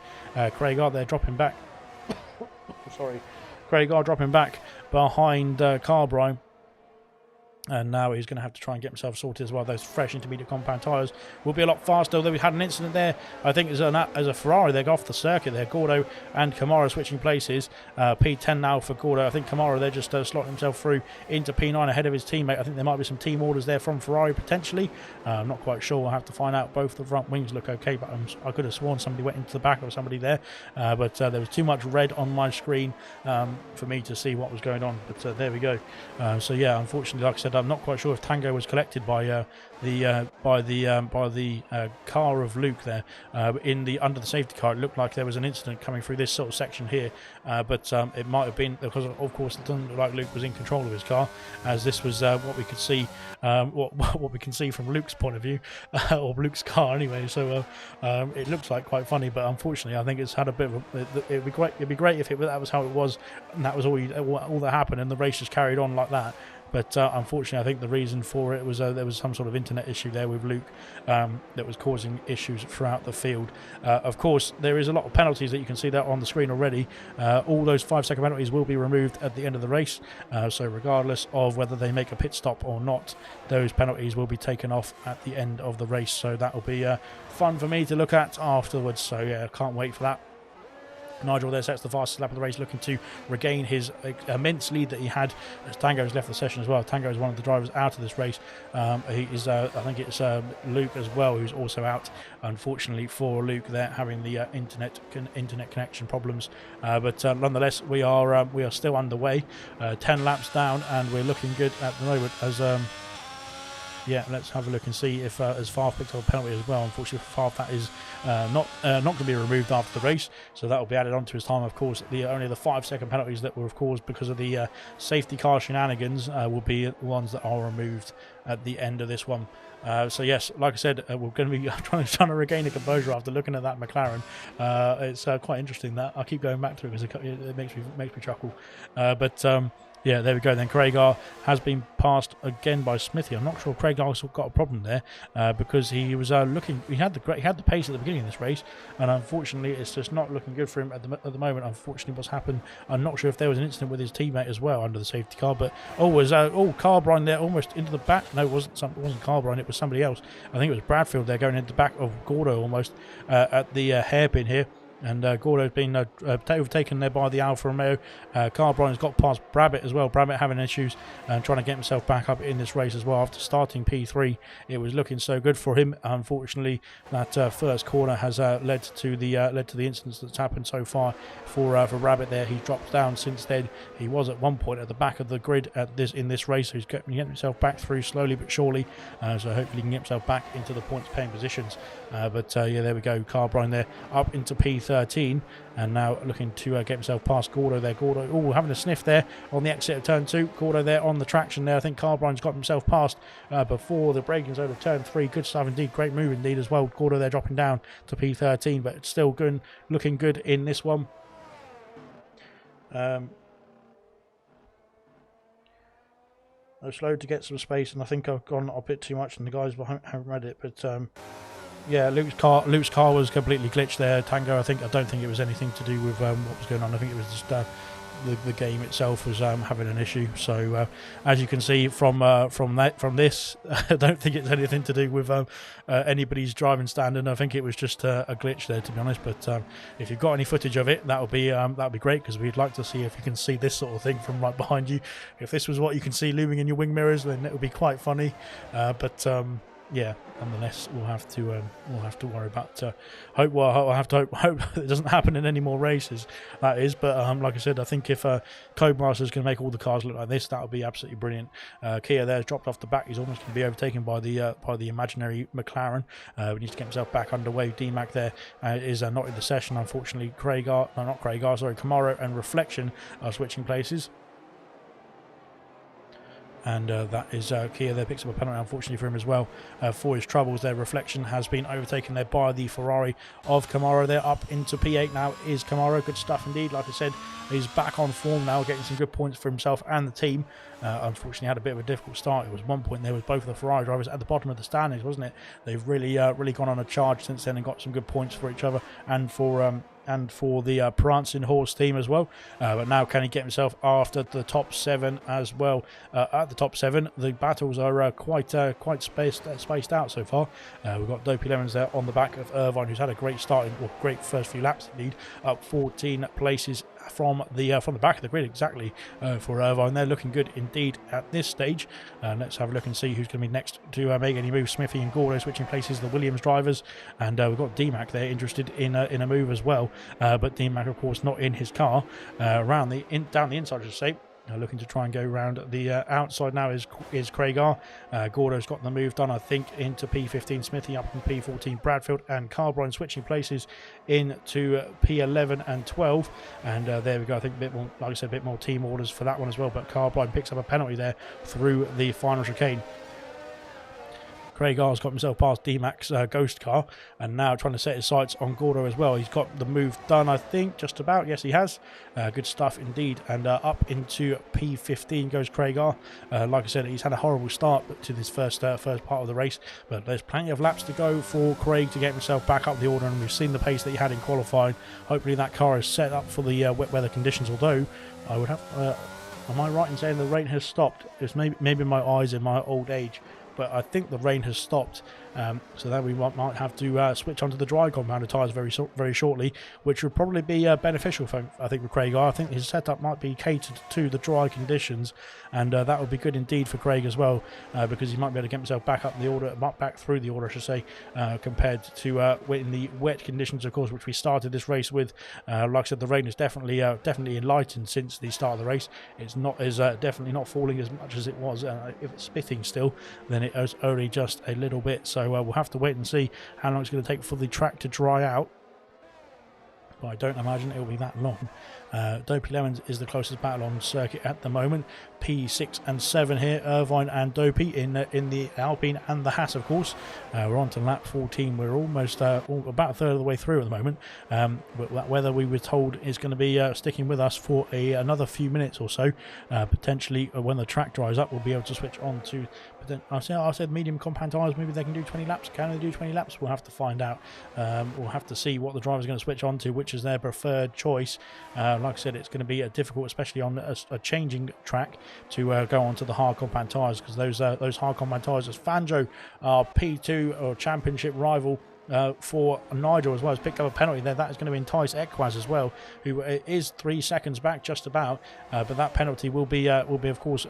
Craig R there dropping back. Sorry, Craig R dropping back behind Carl Bryan. And now he's going to have to try and get himself sorted as well. Those fresh intermediate compound tyres will be a lot faster. Although we had an incident there, I think, as a Ferrari. They go off the circuit there. Gordo and Kamara switching places. P10 now for Gordo. I think Kamara there just slotting himself through into P9 ahead of his teammate. I think there might be some team orders there from Ferrari potentially. I'm not quite sure. I'll have to find out. Both the front wings look okay, but I could have sworn somebody went into the back of somebody there. But there was too much red on my screen for me to see what was going on. But there we go. So yeah, unfortunately, like I said, I'm not quite sure if Tango was collected by the car of Luke there under the safety car. It looked like there was an incident coming through this sort of section here, but it might have been because of course it doesn't look like Luke was in control of his car, as this was what we could see, what we can see from Luke's point of view, or Luke's car anyway. So it looks like quite funny, but unfortunately I think it's had a bit of it'd be great if that was how it was, and that was all that happened, and the race just carried on like that. But unfortunately, I think the reason for it was there was some sort of internet issue there with Luke that was causing issues throughout the field. Of course, there is a lot of penalties that you can see there on the screen already. All those 5-second penalties will be removed at the end of the race. So regardless of whether they make a pit stop or not, those penalties will be taken off at the end of the race. So that will be fun for me to look at afterwards. So yeah, I can't wait for that. Nigel there sets the fastest lap of the race, looking to regain his immense lead that he had as Tango has left the session as well. Tango is one of the drivers out of this race. He is, I think it's Luke as well, who's also out, unfortunately for Luke there, having the internet connection problems. But nonetheless, we are still underway, 10 laps down, and we're looking good at the moment as Yeah, let's have a look and see if as Favre picked up a penalty as well. Unfortunately for Favre, that is not going to be removed after the race, so that will be added onto his time. Of course, only the 5-second penalties that were, of course, because of the safety car shenanigans, will be the ones that are removed at the end of this one. So yes, like I said, we're going to be trying to regain the composure after looking at that McLaren. It's quite interesting that I keep going back to it because it makes me chuckle. Yeah, there we go. Then Craigar has been passed again by Smithy. I'm not sure Craigar's got a problem there because he was looking. He had the pace at the beginning of this race, and unfortunately, it's just not looking good for him at the moment. Unfortunately, what's happened? I'm not sure if there was an incident with his teammate as well under the safety car. But Carbrine there almost into the back. No, it wasn't Carbrine. It was somebody else. I think it was Bradfield there going into the back of Gordo almost at the hairpin here. And Gordo's been overtaken there by the Alfa Romeo. Carbrine's got past Brabbitt as well. Brabbitt having issues and trying to get himself back up in this race as well. After starting P3, it was looking so good for him. Unfortunately, that first corner has led to the incidents that's happened so far for Brabbitt there. He's dropped down since then. He was at one point at the back of the grid in this race. So he's getting himself back through slowly but surely. So hopefully he can get himself back into the points paying positions. Yeah, there we go. Carbrine there up into P13 and now looking to get himself past Gordo there. Gordo having a sniff there on the exit of turn 2. Gordo there on the traction there. I think Carbrine's got himself past before the break-ins over turn 3. Good stuff indeed. Great move indeed as well. Gordo there dropping down to P13, but it's still good, looking good in this one. I was slow to get some space, and I think I've gone a bit too much, and the guys haven't read it, but yeah, Luke's car was completely glitched there. Tango, I don't think it was anything to do with what was going on. I think it was just the game itself was having an issue. So as you can see from this, I don't think it's anything to do with anybody's driving standard. I think it was just a glitch there, to be honest. But if you've got any footage of it, that'll be great, because we'd like to see if you can see this sort of thing from right behind you. If this was what you can see looming in your wing mirrors, then it would be quite funny. Yeah, nonetheless, we'll have to worry about. I'll have to hope it doesn't happen in any more races. That is, but like I said, I think if Codemasters can make all the cars look like this, that'll be absolutely brilliant. Kia there's dropped off the back. He's almost going to be overtaken by the imaginary McLaren. He needs to get himself back underway. DMAC there is not in the session, unfortunately. Camaro and Reflection are switching places. And that is Kia there picks up a penalty, unfortunately for him as well, for his troubles there. Reflection has been overtaken there by the Ferrari of Camaro. They're up into P8 now is Camaro. Good stuff indeed. Like I said, he's back on form now, getting some good points for himself and the team. Unfortunately had a bit of a difficult start. It was one point there with both of the Ferrari drivers at the bottom of the standings, wasn't it? They've really gone on a charge since then and got some good points for each other and for the Prancing Horse team as well. But now can he get himself after the top 7 as well? At the top 7, the battles are quite spaced out so far. We've got Dopey Lemons there on the back of Irvine, who's had a great start, great first few laps indeed, up 14 places from the back of the grid exactly for Irvine. They're looking good indeed at this stage. Let's have a look and see who's going to be next to make any moves. Smithy and Gordo switching places, the Williams drivers, and we've got DMAC there interested in a move as well, but DMAC of course not in his car. Down the inside, I should say. Looking to try and go around the outside now is Craigar. Gordo's got the move done, I think, into P15. Smithy up in P14. Bradfield and Carbrine switching places into P11 and 12. And there we go. I think a bit more, like I said, a bit more team orders for that one as well. But Carbrine picks up a penalty there through the final chicane. Craigar's got himself past D-Mac's Ghost car and now trying to set his sights on Gordo as well. He's got the move done, I think, just about. Yes, he has. Good stuff indeed. And up into P15 goes Craigar. Like I said, he's had a horrible start to this first part of the race, but there's plenty of laps to go for Craig to get himself back up the order, and we've seen the pace that he had in qualifying. Hopefully that car is set up for the wet weather conditions, although I would have... am I right in saying the rain has stopped? It's maybe my eyes in my old age, but I think the rain has stopped So then we might have to switch onto the dry compounder tyres very shortly, which would probably be beneficial for, I think, with Craig. I think his setup might be catered to the dry conditions, and that would be good indeed for Craig as well, because he might be able to get himself back up the order, back through the order, I should say, compared to in the wet conditions, of course, which we started this race with. Like I said, the rain is definitely enlightened since the start of the race. It's not definitely not falling as much as it was. If it's spitting still, then it is only just a little bit. So we'll have to wait and see how long it's going to take for the track to dry out. But I don't imagine it will be that long. Dopey Lemons is the closest battle on circuit at the moment. P6 and 7 here, Irvine and Dopey in the Alpine and the Haas, of course. We're on to lap 14. We're almost about a third of the way through at the moment. But that weather, we were told, is going to be sticking with us for another few minutes or so. Potentially, when the track dries up, we'll be able to switch on to. But then I said medium compound tyres. Maybe they can do 20 laps. Can they do 20 laps? We'll have to find out. We'll have to see what the driver's going to switch on to, which is their preferred choice. Like I said, it's going to be difficult, especially on a changing track, to go on to the hard compound tyres, because those hard compound tyres, as Fanjo, our P2 or championship rival for Nigel as well, has picked up a penalty there. That is going to entice Equaz as well, who is 3 seconds back just about, but that penalty will be of course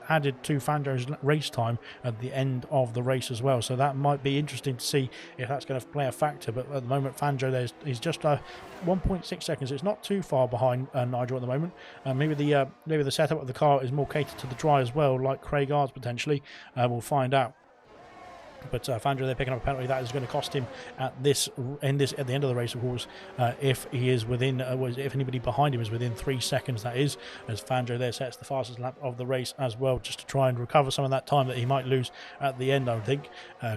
added to Fanjo's race time at the end of the race as well. So that might be interesting to see if that's going to play a factor. But at the moment, Fanjo is just 1.6 seconds. It's not too far behind Nigel at the moment. Maybe the setup of the car is more catered to the dry as well, like Craig Ard's potentially. We'll find out. But Fanjo, they're picking up a penalty that is going to cost him at the end of the race, of course, if he is within, if anybody behind him is within 3 seconds, that is, as Fanjo there sets the fastest lap of the race as well, just to try and recover some of that time that he might lose at the end, I think.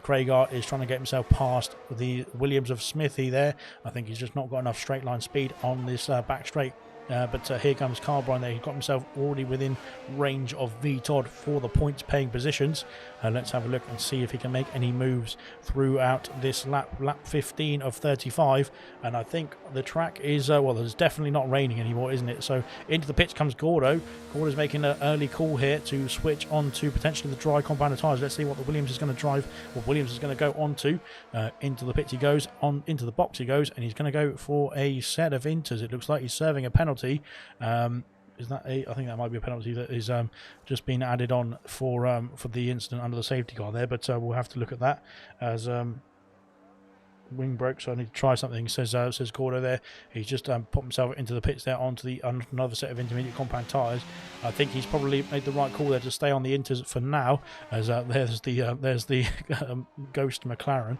Craig Art is trying to get himself past the Williams of Smithy there. I think he's just not got enough straight line speed on this back straight. But here comes Carbrine there. He's got himself already within range of V Todd for the points paying positions. Let's have a look and see if he can make any moves throughout this lap 15 of 35. And I think the track is, well, there's definitely not raining anymore, isn't it? So into the pits comes Gordo. Gordo's making an early call here to switch on to potentially the dry compound tyres. Let's see what the Williams is going to drive, what Williams is going to go on to. Into the pits he goes, on into the box he goes, and he's going to go for a set of inters. It looks like he's serving a penalty. Is that I think that might be a penalty that is just been added on for the incident under the safety car there, but we'll have to look at that as wing broke, so I need to try something. Says Gordo there. He's just put himself into the pits there onto another set of intermediate compound tyres. I think he's probably made the right call there to stay on the inters for now, as there's the ghost McLaren.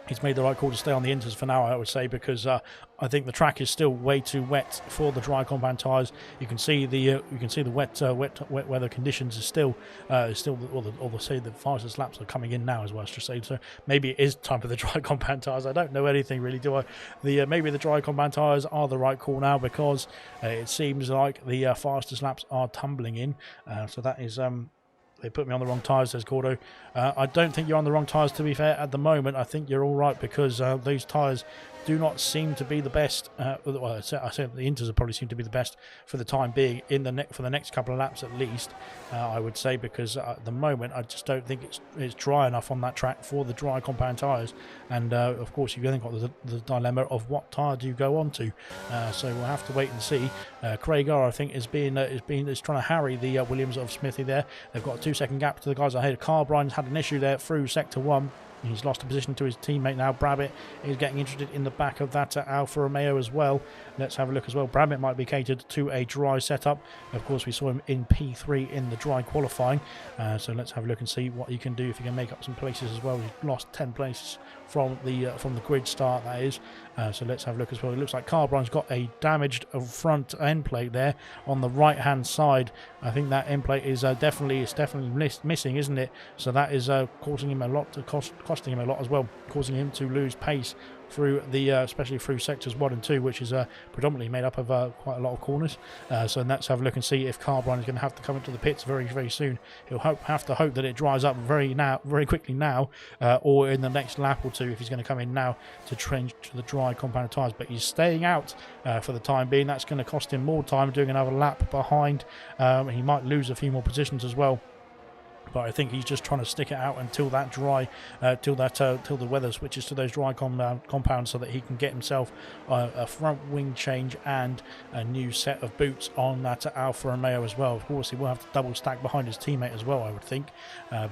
He's made the right call to stay on the inters for now, I would say, because I think the track is still way too wet for the dry compound tyres. You can see the wet weather conditions is still the fastest laps are coming in now as well, as to say. So maybe it is time for the dry compound tyres. I don't know anything really, do I? Maybe the dry compound tyres are the right call now, because it seems like the fastest laps are tumbling in. So that is. They put me on the wrong tyres, says Gordo. I don't think you're on the wrong tyres, to be fair, at the moment. I think you're all right, because those tyres do not seem to be the best. Well, I said the inters probably seem to be the best for the time being for the next couple of laps at least, I would say, because at the moment I just don't think it's dry enough on that track for the dry compound tyres. And of course, you've then got the dilemma of what tyre do you go on to. So we'll have to wait and see. Craig R, I think, is trying to harry the Williams of Smithy there. They've got a 2-second gap to the guys ahead. Carbrine's had an issue there through sector 1. He's lost a position to his teammate now. Brabbit is getting interested in the back of that Alfa Romeo as well. Let's have a look as well. Brabbit might be catered to a dry setup. Of course, we saw him in P3 in the dry qualifying. So let's have a look and see what he can do, if he can make up some places as well. He's lost 10 places from the grid start, that is. So let's have a look as well. It looks like Carbrine's got a damaged front end plate there on the right hand side. I think that end plate is definitely missing, isn't it? So that is causing him a lot, costing him a lot as well, causing him to lose pace through especially through sectors 1 and 2, which is predominantly made up of quite a lot of corners. So let's have a look and see if Carbrine is going to have to come into the pits very, very soon. He'll have to hope that it dries up very quickly now, or in the next lap or two, if he's going to come in now to change to the dry compound tyres. But he's staying out for the time being. That's going to cost him more time, doing another lap behind. He might lose a few more positions as well. but I think he's just trying to stick it out until that dry, till the weather switches to those dry compounds, so that he can get himself a front wing change and a new set of boots on that Alfa Romeo as well. Of course, he will have to double stack behind his teammate as well, I would think,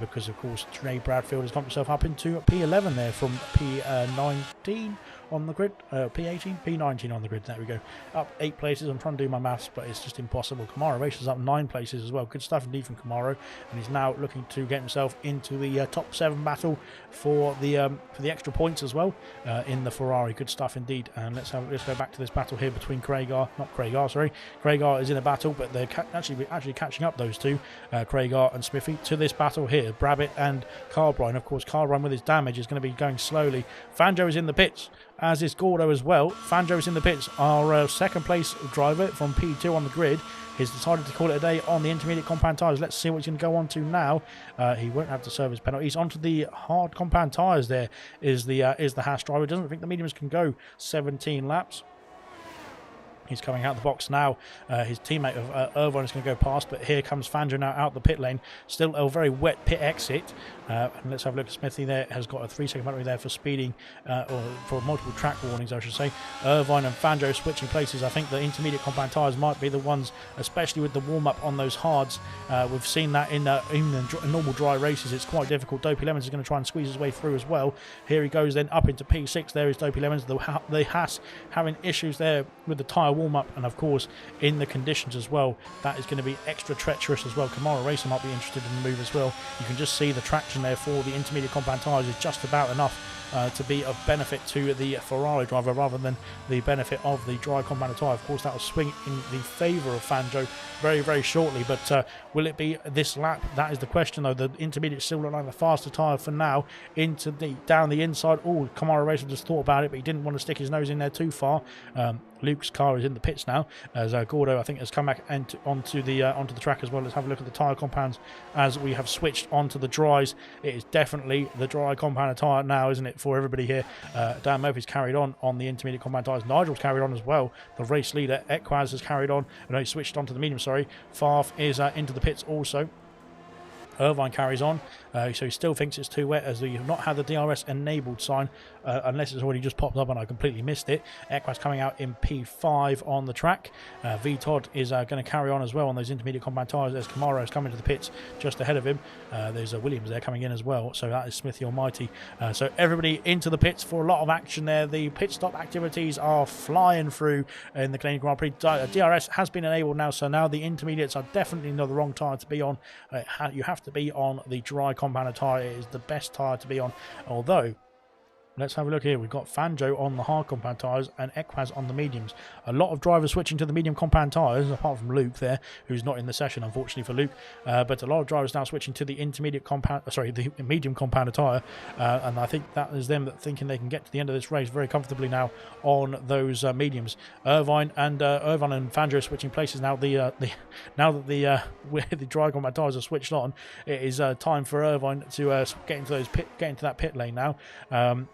because of course Trey Bradfield has got himself up into P11 there from P19 on the grid, P18, P19 on the grid. There we go, up 8 places. I'm trying to do my maths, but it's just impossible. Kamara races up 9 places as well. Good stuff indeed from Kamara, and he's now looking to get himself into the top 7 battle for the extra points as well in the Ferrari. Good stuff indeed. And let's go back to this battle here between Craigar is in a battle, but they're actually catching up, those two, Craigar and Smithy, to this battle here. Brabbit and Carbrine. Of course, Carbrine with his damage is going to be going slowly. Fanjo is in the pits, as is Gordo as well. Fanjo is in the pits. Our second place driver from P2 on the grid has decided to call it a day on the intermediate compound tyres. Let's see what he's going to go on to now. He won't have to serve his penalties. Onto the hard compound tyres there is the Haas driver. Doesn't think the mediums can go 17 laps. He's coming out the box now. His teammate of Irvine is going to go past, but here comes Fanjo now out the pit lane. Still a very wet pit exit. And let's have a look at Smithy there. Has got a 3-second penalty there for speeding, or for multiple track warnings, I should say. Irvine and Fanjo switching places. I think the intermediate compound tyres might be the ones, especially with the warm-up on those hards. We've seen that in normal dry races. It's quite difficult. Dopey Lemons is going to try and squeeze his way through as well. Here he goes then up into P6. There is Dopey Lemons. The Haas having issues there with the tyre warm-up, and of course in the conditions as well. That is going to be extra treacherous as well. Kamara Racer might be interested in the move as well. You can just see the traction there for the intermediate compound tyres is just about enough to be of benefit to the Ferrari driver rather than the benefit of the dry compound tyre. Of course, that will swing in the favour of Fanjo very, very shortly, but will it be this lap? That is the question, though. The intermediate still look like the faster tyre for now. Down the inside. Oh, Kamara Racer just thought about it, but he didn't want to stick his nose in there too far. Luke's car is in the pits now, as Gordo, I think, has come back onto the track as well. Let's have a look at the tyre compounds as we have switched onto the dries. It is definitely the dry compound tyre now, isn't it, for everybody here? Dan Murphy's carried on the intermediate compound tyres. Nigel's carried on as well. The race leader, Equaz, has carried on. And he switched onto the medium, sorry. Farf is into the pits also. Irvine carries on, so he still thinks it's too wet, as we have not had the DRS enabled sign, unless it's already just popped up and I completely missed it. Equaz coming out in P5 on the track. V Todd is going to carry on as well on those intermediate compound tyres, as Kamara is coming to the pits just ahead of him. There's Williams there coming in as well, so that is Smithy Almighty. So everybody into the pits for a lot of action there. The pit stop activities are flying through in the Canadian Grand Prix. DRS has been enabled now, so now the intermediates are definitely not the wrong tyre to be on. You have to be on the dry compound tyre. It is the best tyre to be on, although let's have a look here. We've got Fanjo on the hard compound tyres and Equaz on the mediums. A lot of drivers switching to the medium compound tyres, apart from Luke there, who's not in the session, unfortunately for Luke. But a lot of drivers now switching to the the medium compound tyre. And I think that is them thinking they can get to the end of this race very comfortably now on those mediums. Irvine and Fanjo switching places now. Now that the dry compound tyres are switched on, it is time for Irvine to get into that pit lane now.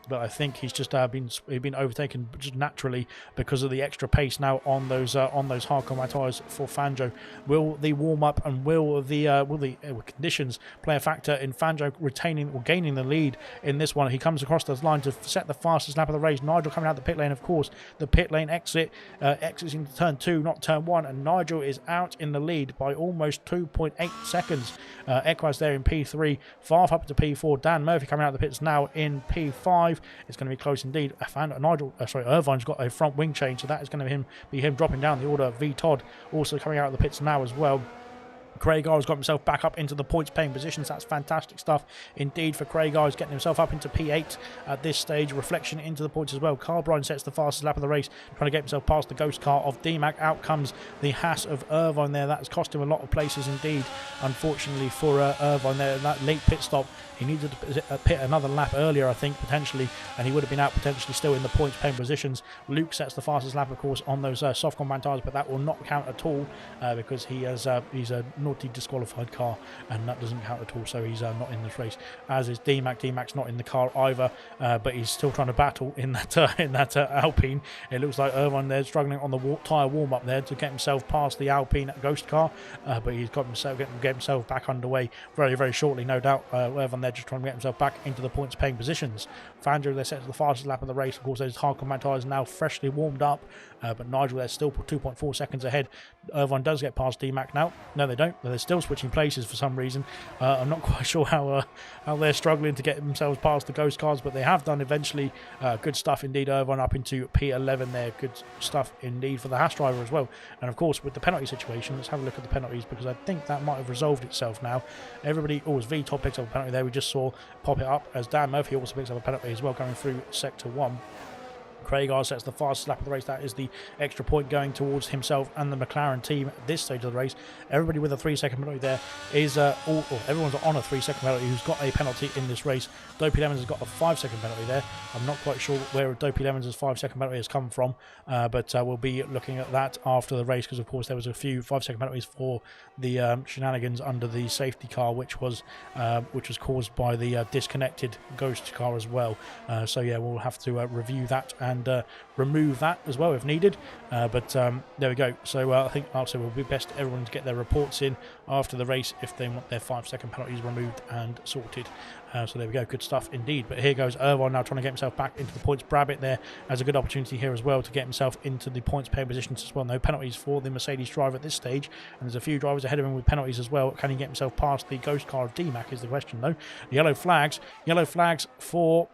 But I think he's just been overtaken just naturally because of the extra pace now on those hard compound tyres for Fanjo. Will the warm up and will the conditions play a factor in Fanjo retaining or gaining the lead in this one? He comes across the line to set the fastest lap of the race. Nigel coming out the pit lane, of course. The pit lane exits into turn 2, not turn 1, and Nigel is out in the lead by almost 2.8 seconds. Equaz there in P3, Farf up to P4. Dan Murphy coming out of the pits now in P5. It's going to be close indeed. Irvine's got a front wing change, so that is going to be him dropping down the order. V Todd also coming out of the pits now as well. Craigar has got himself back up into the points paying positions. That's fantastic stuff indeed for Craigar. He's getting himself up into P8 at this stage. Reflection into the points as well. Carbrine sets the fastest lap of the race, trying to get himself past the ghost car of DMAC. Out comes the Haas of Irvine there. That has cost him a lot of places indeed, unfortunately for Irvine there. That late pit stop, he needed to pit another lap earlier, I think, potentially, and he would have been out potentially still in the points paying positions. Luke sets the fastest lap, of course, on those soft compound tyres, but that will not count at all because he's a penalty disqualified car, and that doesn't count at all, so he's not in this race, as is DMAC. DMAC's not in the car either, but he's still trying to battle in that Alpine. It looks like Irvine there struggling on the tyre warm-up there to get himself past the Alpine Ghost car, but he's got himself get himself back underway very, very shortly, no doubt. Irvine there just trying to get himself back into the points paying positions. Fangio there set to the fastest lap of the race. Of course, those hard combat tyres now freshly warmed up, but Nigel there's still 2.4 seconds ahead. Irvine does get past DMAC now. No, they don't. They're still switching places for some reason. I'm not quite sure how they're struggling to get themselves past the Ghost cars, but they have done eventually. Good stuff indeed. Irvine up into P11 there. Good stuff indeed for the Haas driver as well. And of course, with the penalty situation, let's have a look at the penalties, because I think that might have resolved itself now. Everybody, as VTOD picks up a penalty there. We just saw pop it up as Dan Murphy also picks up a penalty as well, going through sector 1. Craig R sets the fastest lap of the race. That is the extra point going towards himself and the McLaren team at this stage of the race. Everybody with a 3-second penalty there is everyone's on a 3-second penalty who's got a penalty in this race. Dopey Lemons has got a 5-second penalty there. I'm not quite sure where Dopey Lemons' 5-second penalty has come from, but we'll be looking at that after the race, because of course there was a few 5-second penalties for the shenanigans under the safety car, which was caused by the disconnected Ghost car as well. So yeah, we'll have to review that and remove that as well if needed, but there we go. So I think also it will be best everyone to get their reports in after the race if they want their 5-second penalties removed and sorted. So there we go, good stuff indeed. But here goes Irvine now trying to get himself back into the points. Brabbit there has a good opportunity here as well to get himself into the points paying positions as well. No penalties for the Mercedes driver at this stage, and there's a few drivers ahead of him with penalties as well. Can he get himself past the Ghost car of DMAC is the question though. Yellow flags for...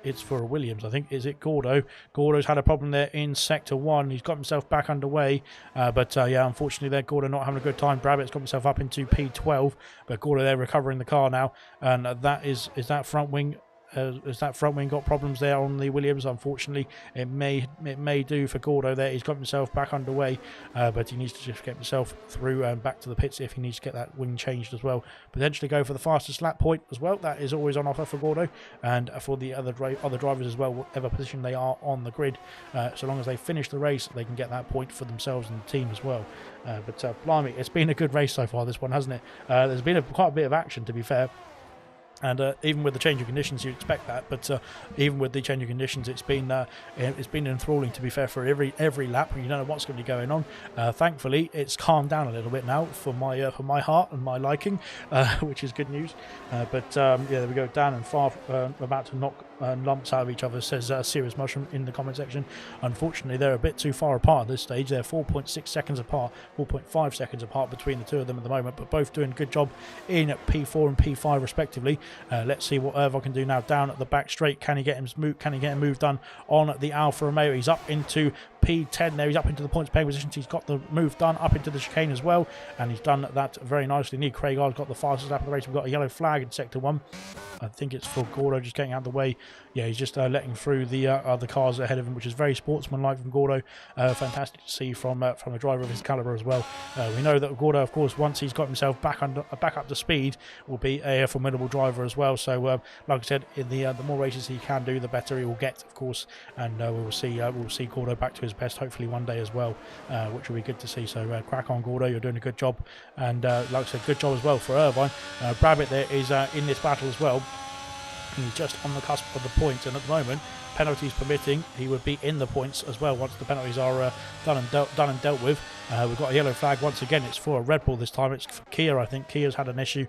It's for a Williams, I think. Is it Gordo? Gordo's had a problem there in Sector 1. He's got himself back underway. But yeah, unfortunately there, Gordo not having a good time. Brabbit's got himself up into P12. But Gordo there recovering the car now. And that is that front wing... Has that front wing got problems there on the Williams? Unfortunately, it may do for Gordo there. He's got himself back underway, but he needs to just get himself through and back to the pits if he needs to get that wing changed as well. Potentially go for the fastest lap point as well. That is always on offer for Gordo and for the other drivers as well, whatever position they are on the grid. So long as they finish the race, they can get that point for themselves and the team as well. But blimey, it's been a good race so far, this one, hasn't it? There's been quite a bit of action, to be fair. And even with the change of conditions, you'd expect that. But even with the change of conditions, it's been enthralling, to be fair, for every lap. You don't know what's going to be going on. Thankfully, it's calmed down a little bit now for my heart and my liking, which is good news. But yeah, there we go. Dan and Far about to knock lumps out of each other, says Serious Mushroom in the comment section. Unfortunately, they're a bit too far apart at this stage. They're 4.6 seconds apart, 4.5 seconds apart between the two of them at the moment, but both doing a good job in P4 and P5 respectively. Let's see what Irvine can do now down at the back straight. Can he get him move done on the Alfa Romeo? He's up into P10 there. He's up into the points paying positions. He's got the move done up into the chicane as well, and he's done that very nicely. Neil Craig has got the fastest lap of the race. We've got a yellow flag in sector 1. I think it's for Gordo just getting out of the way. Yeah, he's just letting through the other cars ahead of him, which is very sportsmanlike from Gordo. Fantastic to see from a driver of his caliber as well. We know that Gordo, of course, once he's got himself back up to speed, will be a formidable driver as well. So, like I said, in the more races he can do, the better he will get, of course. And we'll see Gordo back to his best, hopefully one day as well, which will be good to see. So, crack on, Gordo. You're doing a good job. And like I said, good job as well for Irvine. Brabbit there is in this battle as well. He's just on the cusp of the points, and at the moment, penalties permitting, he would be in the points as well once the penalties are done and dealt with. We've got a yellow flag once again. It's for a Red Bull this time. It's for Kia, I think. Kia's had an issue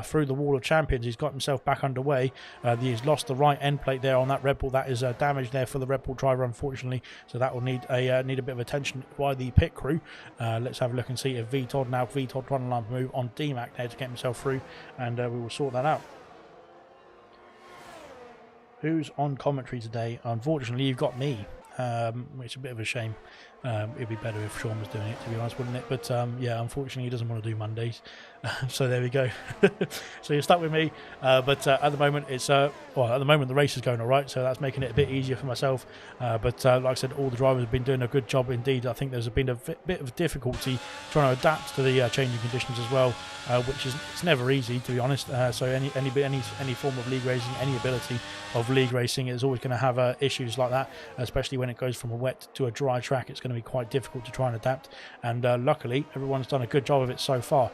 through the wall of champions. He's got himself back underway. He's lost the right end plate there on that Red Bull. That is damage there for the Red Bull driver, unfortunately. So that will need a bit of attention by the pit crew. Let's have a look and see if VTOD trying to move on DMAC there to get himself through, and we will sort that out. Who's on commentary today? Unfortunately, you've got me, which is a bit of a shame. It'd be better if Sean was doing it, to be honest, wouldn't it? But yeah, unfortunately, he doesn't want to do Mondays. So there we go. So you're stuck with me. But at the moment, at the moment the race is going all right, so that's making it a bit easier for myself. But like I said, all the drivers have been doing a good job indeed. I think there's been a bit of difficulty trying to adapt to the changing conditions as well, which is it's never easy, to be honest. So any form of league racing, any ability of league racing is always going to have issues like that, especially when it goes from a wet to a dry track. It's going to going to be quite difficult to try and adapt. And luckily, everyone's done a good job of it so far.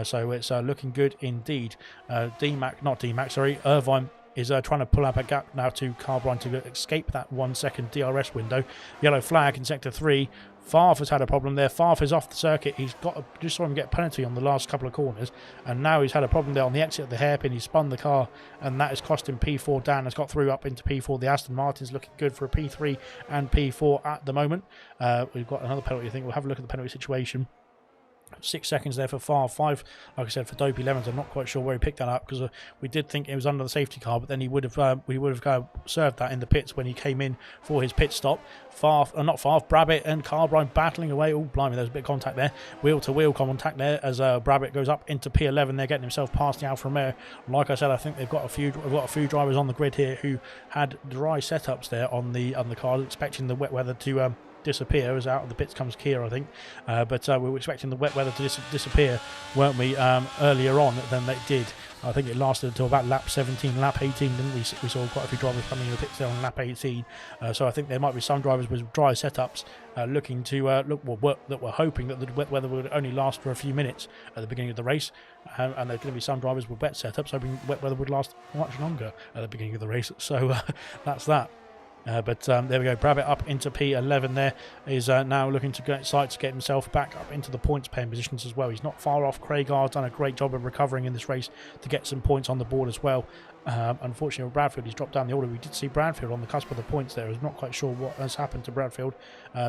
So it's looking good indeed. Irvine is trying to pull up a gap now to Carbrine to escape that 1 second DRS window. Yellow flag in sector 3. Farf has had a problem there. Farf is off the circuit. He's just saw him get a penalty on the last couple of corners, and now he's had a problem there on the exit of the hairpin. He spun the car, and that has cost him P4. Dan has got through up into P4. The Aston Martin's looking good for a P3 and P4 at the moment. We've got another penalty. I think we'll have a look at the penalty situation. 6 seconds there for Far 5, like I said, for Dopey Lemons. I'm not quite sure where he picked that up, because we did think it was under the safety car, but then we would have served that in the pits when he came in for his pit stop. Brabbitt and Carbrine battling away. Oh, blimey, there's a bit of contact there. Wheel to wheel contact there as Brabbitt goes up into P11. They're getting himself past the Alfa Romeo. Like I said, I think they've got a few drivers on the grid here who had dry setups there on the cars, expecting the wet weather to disappear. As out of the pits comes Kia, I think, but we were expecting the wet weather to disappear, weren't we, earlier on than they did. I think it lasted until about lap 17, lap 18, didn't we? We saw quite a few drivers coming in the pits there on lap 18, so I think there might be some drivers with dry setups looking to that were hoping that the wet weather would only last for a few minutes at the beginning of the race, and there's going to be some drivers with wet setups hoping wet weather would last much longer at the beginning of the race. So that's that. But there we go. Brabbitt up into P11 there is now looking to get himself back up into the points paying positions as well. He's not far off. Craig R's done a great job of recovering in this race to get some points on the board as well. Unfortunately, with Bradfield, he's dropped down the order. We did see Bradfield on the cusp of the points there. I'm not quite sure what has happened to Bradfield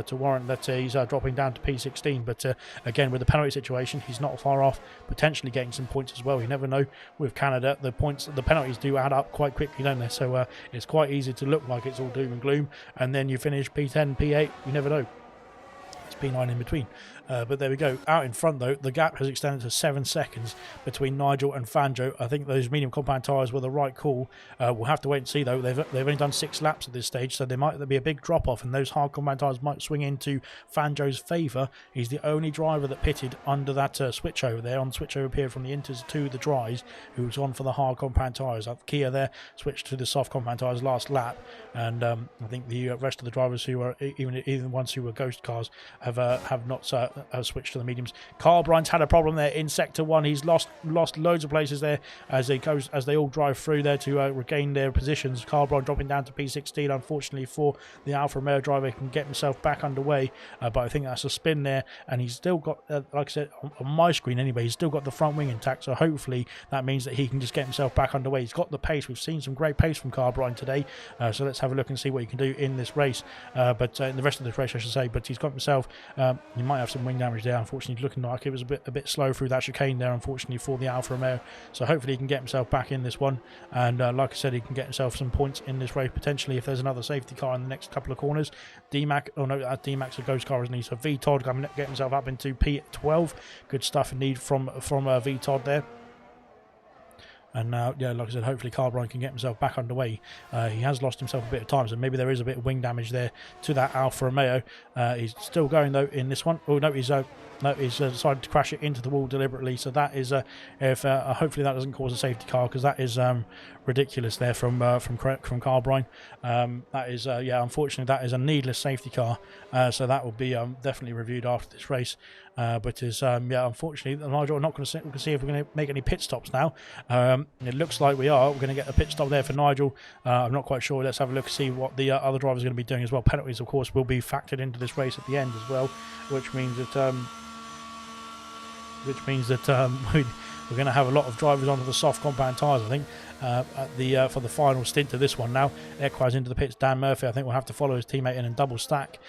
to warrant that he's dropping down to P16. But again, with the penalty situation, he's not far off, potentially getting some points as well. You never know with Canada. The penalties do add up quite quickly, don't they? So it's quite easy to look like it's all doom and gloom, and then you finish P10, P8. You never know. It's P9 in between. But there we go. Out in front, though, the gap has extended to 7 seconds between Nigel and Fanjo. I think those medium compound tyres were the right call. We'll have to wait and see, though. They've only done 6 laps at this stage, so there might be a big drop-off, and those hard compound tyres might swing into Fanjo's favour. He's the only driver that pitted under that switch over there, on the switch over period from the inters to the dries, who was on for the hard compound tyres. Kia there switched to the soft compound tyres last lap, and I think the rest of the drivers who are, even the ones who were ghost cars, have not switched to the mediums. Carbrine's had a problem there in sector 1. He's lost loads of places there as they all drive through there to regain their positions. Carbrine dropping down to P16. Unfortunately for the Alfa Romeo driver, he can get himself back underway, but I think that's a spin there, and he's still got, like I said, on my screen anyway, he's still got the front wing intact, so hopefully that means that he can just get himself back underway. He's got the pace. We've seen some great pace from Carbrine today, so let's have a look and see what he can do in this race, but in the rest of this race I should say. But he's got himself, he might have some wing damage there, unfortunately, looking like it was a bit slow through that chicane there, unfortunately, for the Alfa Romeo. So hopefully he can get himself back in this one, and like I said, he can get himself some points in this race potentially if there's another safety car in the next couple of corners. D-Mac's a ghost car, isn't he? So V-Todd can get himself up into P12. Good stuff indeed from V-Todd there. And now, yeah, like I said, hopefully Carbrine can get himself back underway. He has lost himself a bit of time, so maybe there is a bit of wing damage there to that Alfa Romeo. He's still going, though, in this one. Oh, no, he's decided to crash it into the wall deliberately. So that is, hopefully that doesn't cause a safety car, because that is ridiculous there from Carbrine. That is, unfortunately, that is a needless safety car. So that will be definitely reviewed after this race. But is unfortunately, Nigel, we're not going to see if we're going to make any pit stops now. It looks like we are. We're going to get a pit stop there for Nigel. I'm not quite sure. Let's have a look and see what the other drivers are going to be doing as well. Penalties, of course, will be factored into this race at the end as well, which means that we're going to have a lot of drivers onto the soft compound tyres, I think, for the final stint of this one. Now Equaz into the pits. Dan Murphy, I think, will have to follow his teammate in and double stack,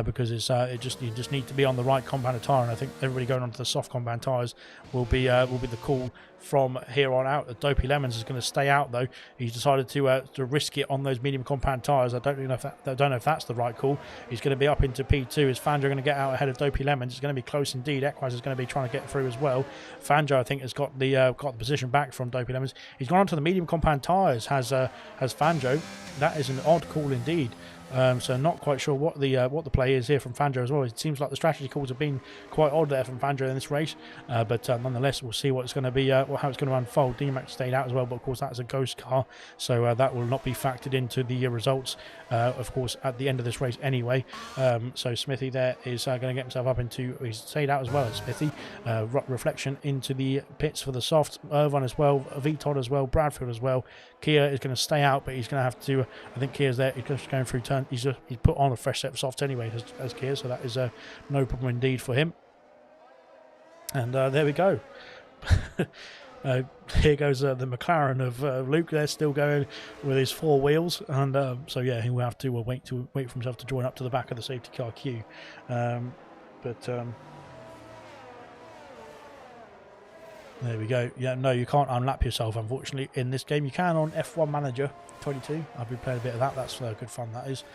because you just need to be on the right compound tyre, and I think everybody going onto the soft compound tyres will be the call from here on out. Dopey Lemons is going to stay out, though. He's decided to risk it on those medium compound tyres. I don't know if that's the right call. He's going to be up into P2. Is Fanjo going to get out ahead of Dopey Lemons? It's going to be close indeed. Equaz is going to be trying to get through as well. Fanjo, I think, has got the position back from Dopey Lemons. He's gone onto the medium compound tyres. Has Fanjo. That is an odd call indeed. So not quite sure what the play is here from Fangio as well. It seems like the strategy calls have been quite odd there from Fangio in this race, but nonetheless, we'll see what it's going to be, how it's going to unfold. D-Max stayed out as well, but of course that's a ghost car, so that will not be factored into the results, of course, at the end of this race anyway. So Smithy there is going to get himself up into, he's stayed out as well as Smithy. Reflection into the pits for the soft. Irvine as well, Todd as well, Bradfield as well. Kia is going to stay out, but he's going to have to, I think Kia's there, he's just going through turn, he's put on a fresh set of softs anyway as Kia, so that is no problem indeed for him. And there we go. Here goes the McLaren of Luke. They're still going with his 4 wheels, and so yeah, he will have to wait for himself to join up to the back of the safety car queue. There we go. Yeah, no, you can't unlap yourself, unfortunately, in this game. You can on F1 Manager 22. I've been playing a bit of that. That's good fun, that is.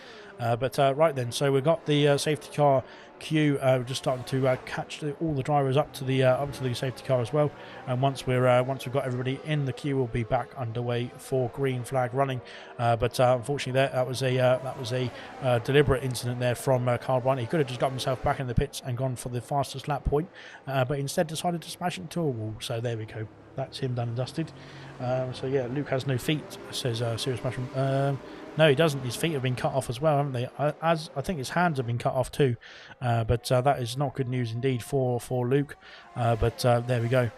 Right then, so we've got the safety car queue. We're just starting to catch all the drivers up to the safety car as well. And once we've got everybody in the queue, we'll be back underway for green flag running. Unfortunately, that was a deliberate incident there from Carl Bryant. He could have just got himself back in the pits and gone for the fastest lap point, but instead decided to smash into a wall. So there we go. That's him done and dusted. So yeah, Luke has no feet, says Serious Mushroom. No, he doesn't. His feet have been cut off as well, haven't they? As I think his hands have been cut off too. That is not good news indeed for Luke. There we go.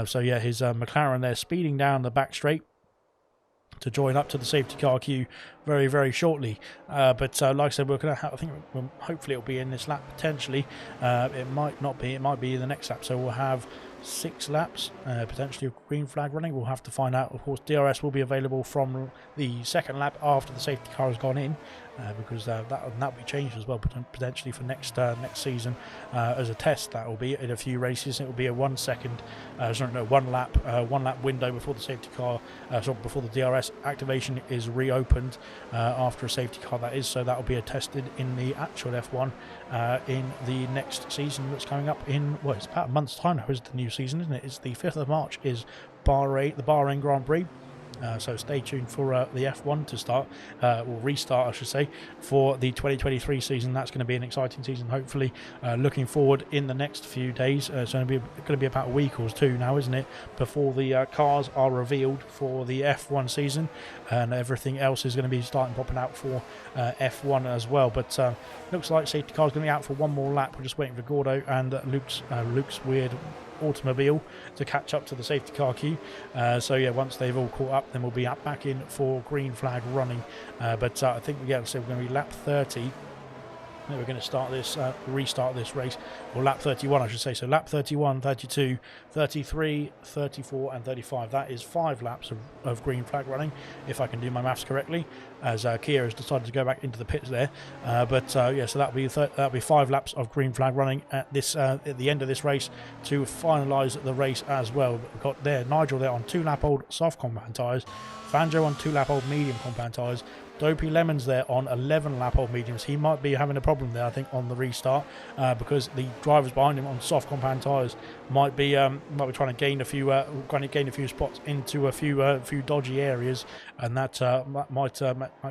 So yeah, his McLaren there speeding down the back straight to join up to the safety car queue very, very shortly. Like I said, we're going to have, I think hopefully it'll be in this lap potentially. It might not be. It might be in the next lap. So we'll have 6 laps potentially of green flag running. We'll have to find out. Of course, DRS will be available from the second lap after the safety car has gone in, because that will be changed as well potentially for next season as a test. That will be in a few races. It will be a 1 lap window before the safety car, before the DRS activation is reopened after a safety car, that is. So that will be tested in the actual F1 in the next season that's coming up in, well, it's about a month's time now, is the new season, isn't it? It's the 5th of March is the Bahrain Grand Prix. So stay tuned for the F1 to start, or restart I should say, for the 2023 season. That's going to be an exciting season, hopefully. Looking forward in the next few days. It's going to be about a week or 2 now, isn't it, before the cars are revealed for the F1 season, and everything else is going to be popping out for F1 as well. But looks like safety car's going to be out for one more lap. We're just waiting for Gordo and Luke's weird automobile to catch up to the safety car queue. So yeah, once they've all caught up, then we'll be back in for green flag running. I think we're going to be lap 30. We're going to restart this race, or lap 31 I should say. So lap 31, 32, 33, 34 and 35. That is 5 laps of green flag running, if I can do my maths correctly, as Kia has decided to go back into the pits there. Yeah, so that'll be 5 laps of green flag running at the end of this race to finalise the race as well. We've got there Nigel there on 2 lap old soft compound tyres, Fangio on 2 lap old medium compound tyres, Dopey Lemons there on 11 lap old mediums. He might be having a problem there, I think, on the restart, because the drivers behind him on soft compound tyres might be trying to gain a few spots into a few dodgy areas, and that might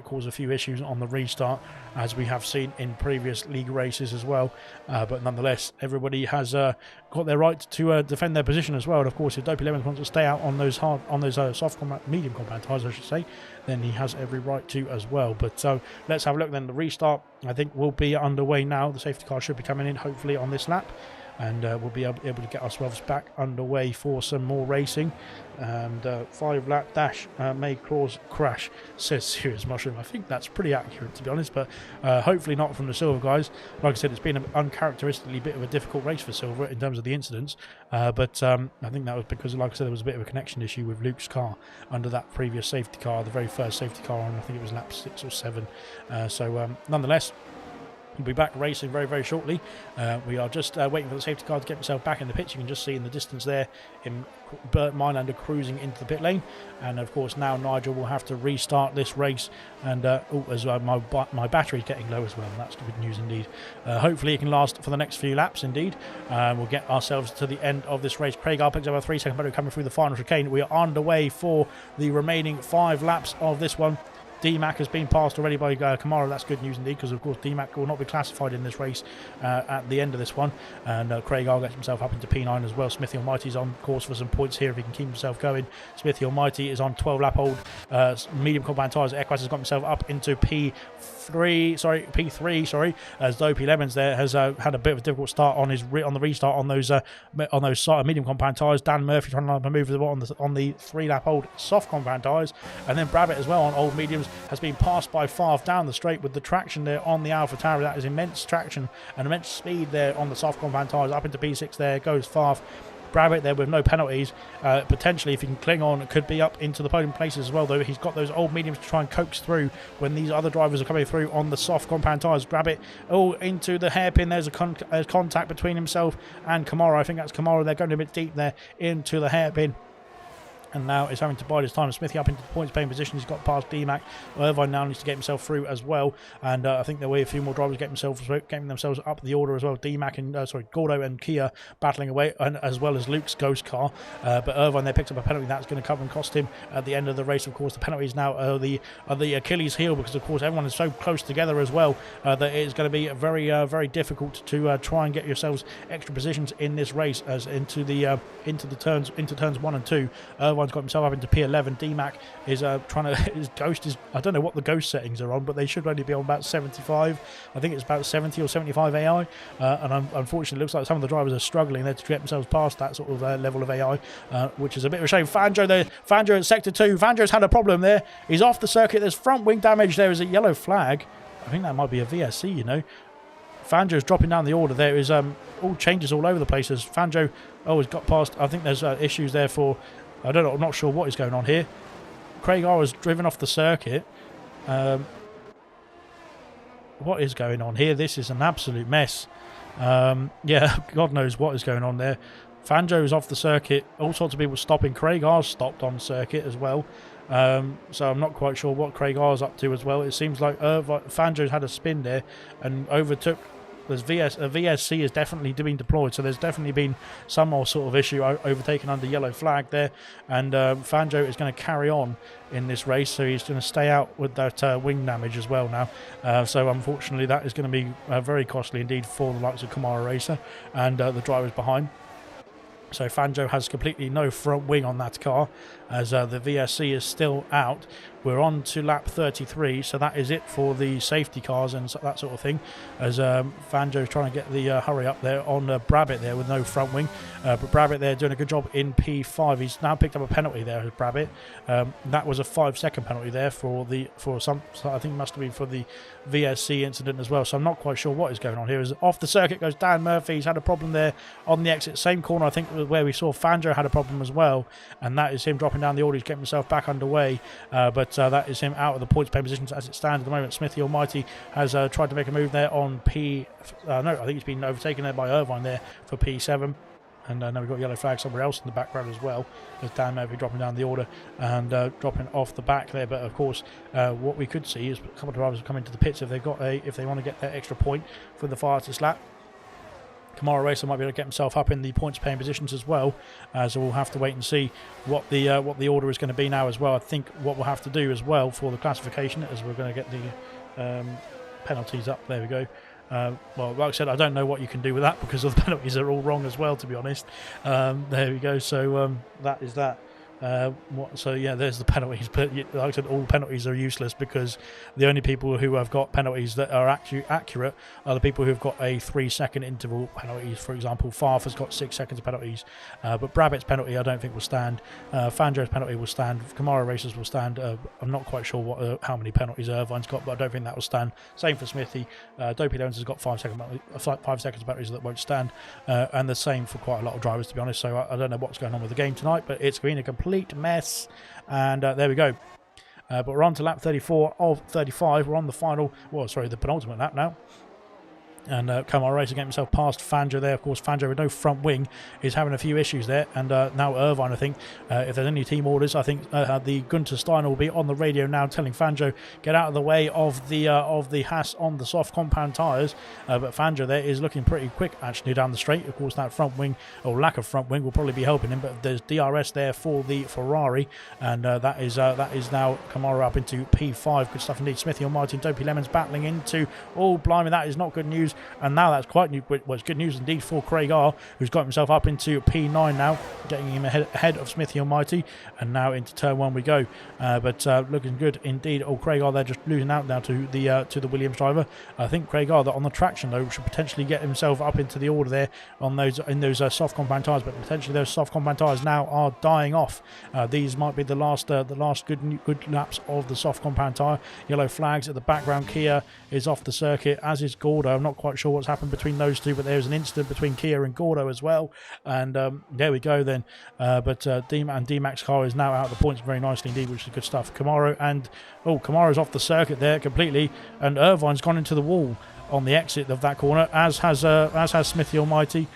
cause a few issues on the restart, as we have seen in previous league races as well. But nonetheless, everybody has got their right to defend their position as well. And of course, if Dopey Lemons wants to stay out on those medium compound tyres, I should say, then he has every right to as well. But let's have a look then. The restart, I think, will be underway now. The safety car should be coming in hopefully on this lap, and we'll be able to get ourselves back underway for some more racing. And 5 lap dash may cause crash, says Serious Mushroom. I think that's pretty accurate, to be honest, but hopefully not from the Silver guys. Like I said, it's been an uncharacteristically bit of a difficult race for Silver in terms of the incidents, I think that was because, like I said, there was a bit of a connection issue with Luke's car under that previous safety car, the very first safety car on, I think it was lap 6 or 7. Nonetheless, we'll be back racing very, very shortly. We are just waiting for the safety car to get himself back in the pits. You can just see in the distance there in Bert Mylander cruising into the pit lane. And of course now Nigel will have to restart this race. And my battery's getting low as well. That's good news indeed. Hopefully it can last for the next few laps indeed. We'll get ourselves to the end of this race. Craig R picks up a 3-second battery coming through the final chicane. We are underway for the remaining 5 laps of this one. D-Mac has been passed already by Kamara. That's good news indeed, because of course D-Mac will not be classified in this race at the end of this one. And Craig R gets himself up into P9 as well. Smithy Almighty's on course for some points here if he can keep himself going. Smithy Almighty is on 12 lap old medium compound tyres. Equas has got himself up into P3, as Dopey Lemons there has had a bit of a difficult start on the restart on those medium compound tyres. Dan Murphy trying to move on the 3 lap old soft compound tyres, and then Brabbit as well on old mediums has been passed by Favre down the straight with the traction there on the Alpha Tauri. That is immense traction and immense speed there on the soft compound tyres. Up into P6 there goes Favre. Brabbit there with no penalties. Potentially, if he can cling on, it could be up into the podium places as well, though. He's got those old mediums to try and coax through when these other drivers are coming through on the soft compound tyres. Brabbit into the hairpin. There's a contact between himself and Kamara. I think that's Kamara. They're going a bit deep there into the hairpin. And now is having to bide his time. Smithy up into the points paying position. He's got past D-Mac. Irvine now needs to get himself through as well. And I think there will be a few more drivers getting themselves up the order as well. D-Mac and Gordo and Kia battling away, and as well as Luke's ghost car. But Irvine there picks up a penalty that's going to come and cost him at the end of the race. Of course, the penalties now are the Achilles heel, because of course everyone is so close together as well that it is going to be very difficult to try and get yourselves extra positions in this race as into turns 1 and 2. Irvine's got himself up into P11. D-Mac is his ghost is, I don't know what the ghost settings are on, but they should only be on about 75. I think it's about 70 or 75 AI, and unfortunately it looks like some of the drivers are struggling there to get themselves past that sort of level of AI, which is a bit of a shame. Fangio there, Fangio at sector 2. Fangio's had a problem there. He's off the circuit. There's front wing damage. There is a yellow flag. I think that might be a VSC, you know. Fangio's dropping down the order. There is all changes all over the place as Fangio has got past. I think there's issues there for, I don't know, I'm not sure what is going on here. Craig R has driven off the circuit. What is going on here? This is an absolute mess. Yeah, God knows what is going on there. Fangio is off the circuit. All sorts of people stopping. Craig R's stopped on circuit as well. So I'm not quite sure what Craig R's up to as well. It seems like Fangio's had a spin there and overtook. There's a VSC is definitely being deployed, so there's definitely been some more sort of issue overtaken under yellow flag there, and Fangio is going to carry on in this race, so he's going to stay out with that wing damage as well now. So unfortunately that is going to be very costly indeed for the likes of Kamara Racer and the drivers behind. So Fangio has completely no front wing on that car as the VSC is still out. We're on to lap 33, so that is it for the safety cars and that sort of thing, as Fangio is trying to get the hurry up there on Brabbit there with no front wing. But Brabbit there doing a good job in P5. He's now picked up a penalty there as Brabbit. That was a 5-second penalty there for some, I think it must have been for the VSC incident as well. So I'm not quite sure what is going on here. As off the circuit goes Dan Murphy. He's had a problem there on the exit. Same corner, I think, where we saw Fangio had a problem as well, and that is him dropping down the order. He's getting himself back underway, but that is him out of the points pay positions as it stands at the moment. Smithy Almighty has tried to make a move there on I think he's been overtaken there by Irvine there for P7. And now we've got yellow flag somewhere else in the background as well. There's Dan Murphy dropping down the order and dropping off the back there. But of course, what we could see is a couple of drivers come into the pits if they want to get that extra point for the fastest lap. Kamara Racer might be able to get himself up in the points paying positions as well, so we'll have to wait and see what the order is going to be now as well. I think what we'll have to do as well for the classification is we're going to get the penalties up. There we go. Well, like I said, I don't know what you can do with that because the penalties are all wrong as well, to be honest. There we go. So that is that. So yeah, there's the penalties, but like I said, all penalties are useless because the only people who have got penalties that are accurate are the people who have got a 3-second interval penalties. For example, Farf has got 6 seconds of penalties, but Brabbit's penalty I don't think will stand. Fangio's penalty will stand. Kamara Racers will stand. I'm not quite sure how many penalties Irvine's got, but I don't think that will stand. Same for Smithy. Dopey Loans has got 5 seconds penalties that won't stand, and the same for quite a lot of drivers, to be honest. So I don't know what's going on with the game tonight, but it's been a complete mess, and there we go. But we're on to lap 34 of 35. We're on the final, the penultimate lap now. And Kamara Racer getting himself past Fangio there. Of course, Fangio with no front wing is having a few issues there. And now Irvine, I think, if there's any team orders, I think the Gunter Steiner will be on the radio now telling Fangio, get out of the way of the Haas on the soft compound tyres. But Fangio there is looking pretty quick, actually, down the straight. Of course, that front wing, or lack of front wing, will probably be helping him. But there's DRS there for the Ferrari. And that is now Kamara up into P5. Good stuff indeed. Smithy Almighty and Dopey Lemons battling into, oh, blimey, that is not good news. And now that's quite new, well, it's good news indeed for Craig R, who's got himself up into P9 now, getting him ahead of Smithy Almighty. And now into turn 1 we go. But looking good indeed. Oh, Craig R, they're just losing out now to the Williams driver. I think Craig R, that on the traction though, should potentially get himself up into the order there on those soft compound tyres. But potentially those soft compound tyres now are dying off. These might be the last good laps of the soft compound tyre. Yellow flags at the background. Kia is off the circuit, as is Gordo. I'm not quite sure what's happened between those two, but there's an incident between Kia and Gordo as well. And there we go then. But D-Max car is now out of the points very nicely indeed, which is good stuff. Kamaro's off the circuit there completely, and Irvine's gone into the wall on the exit of that corner, as has Smithy Almighty.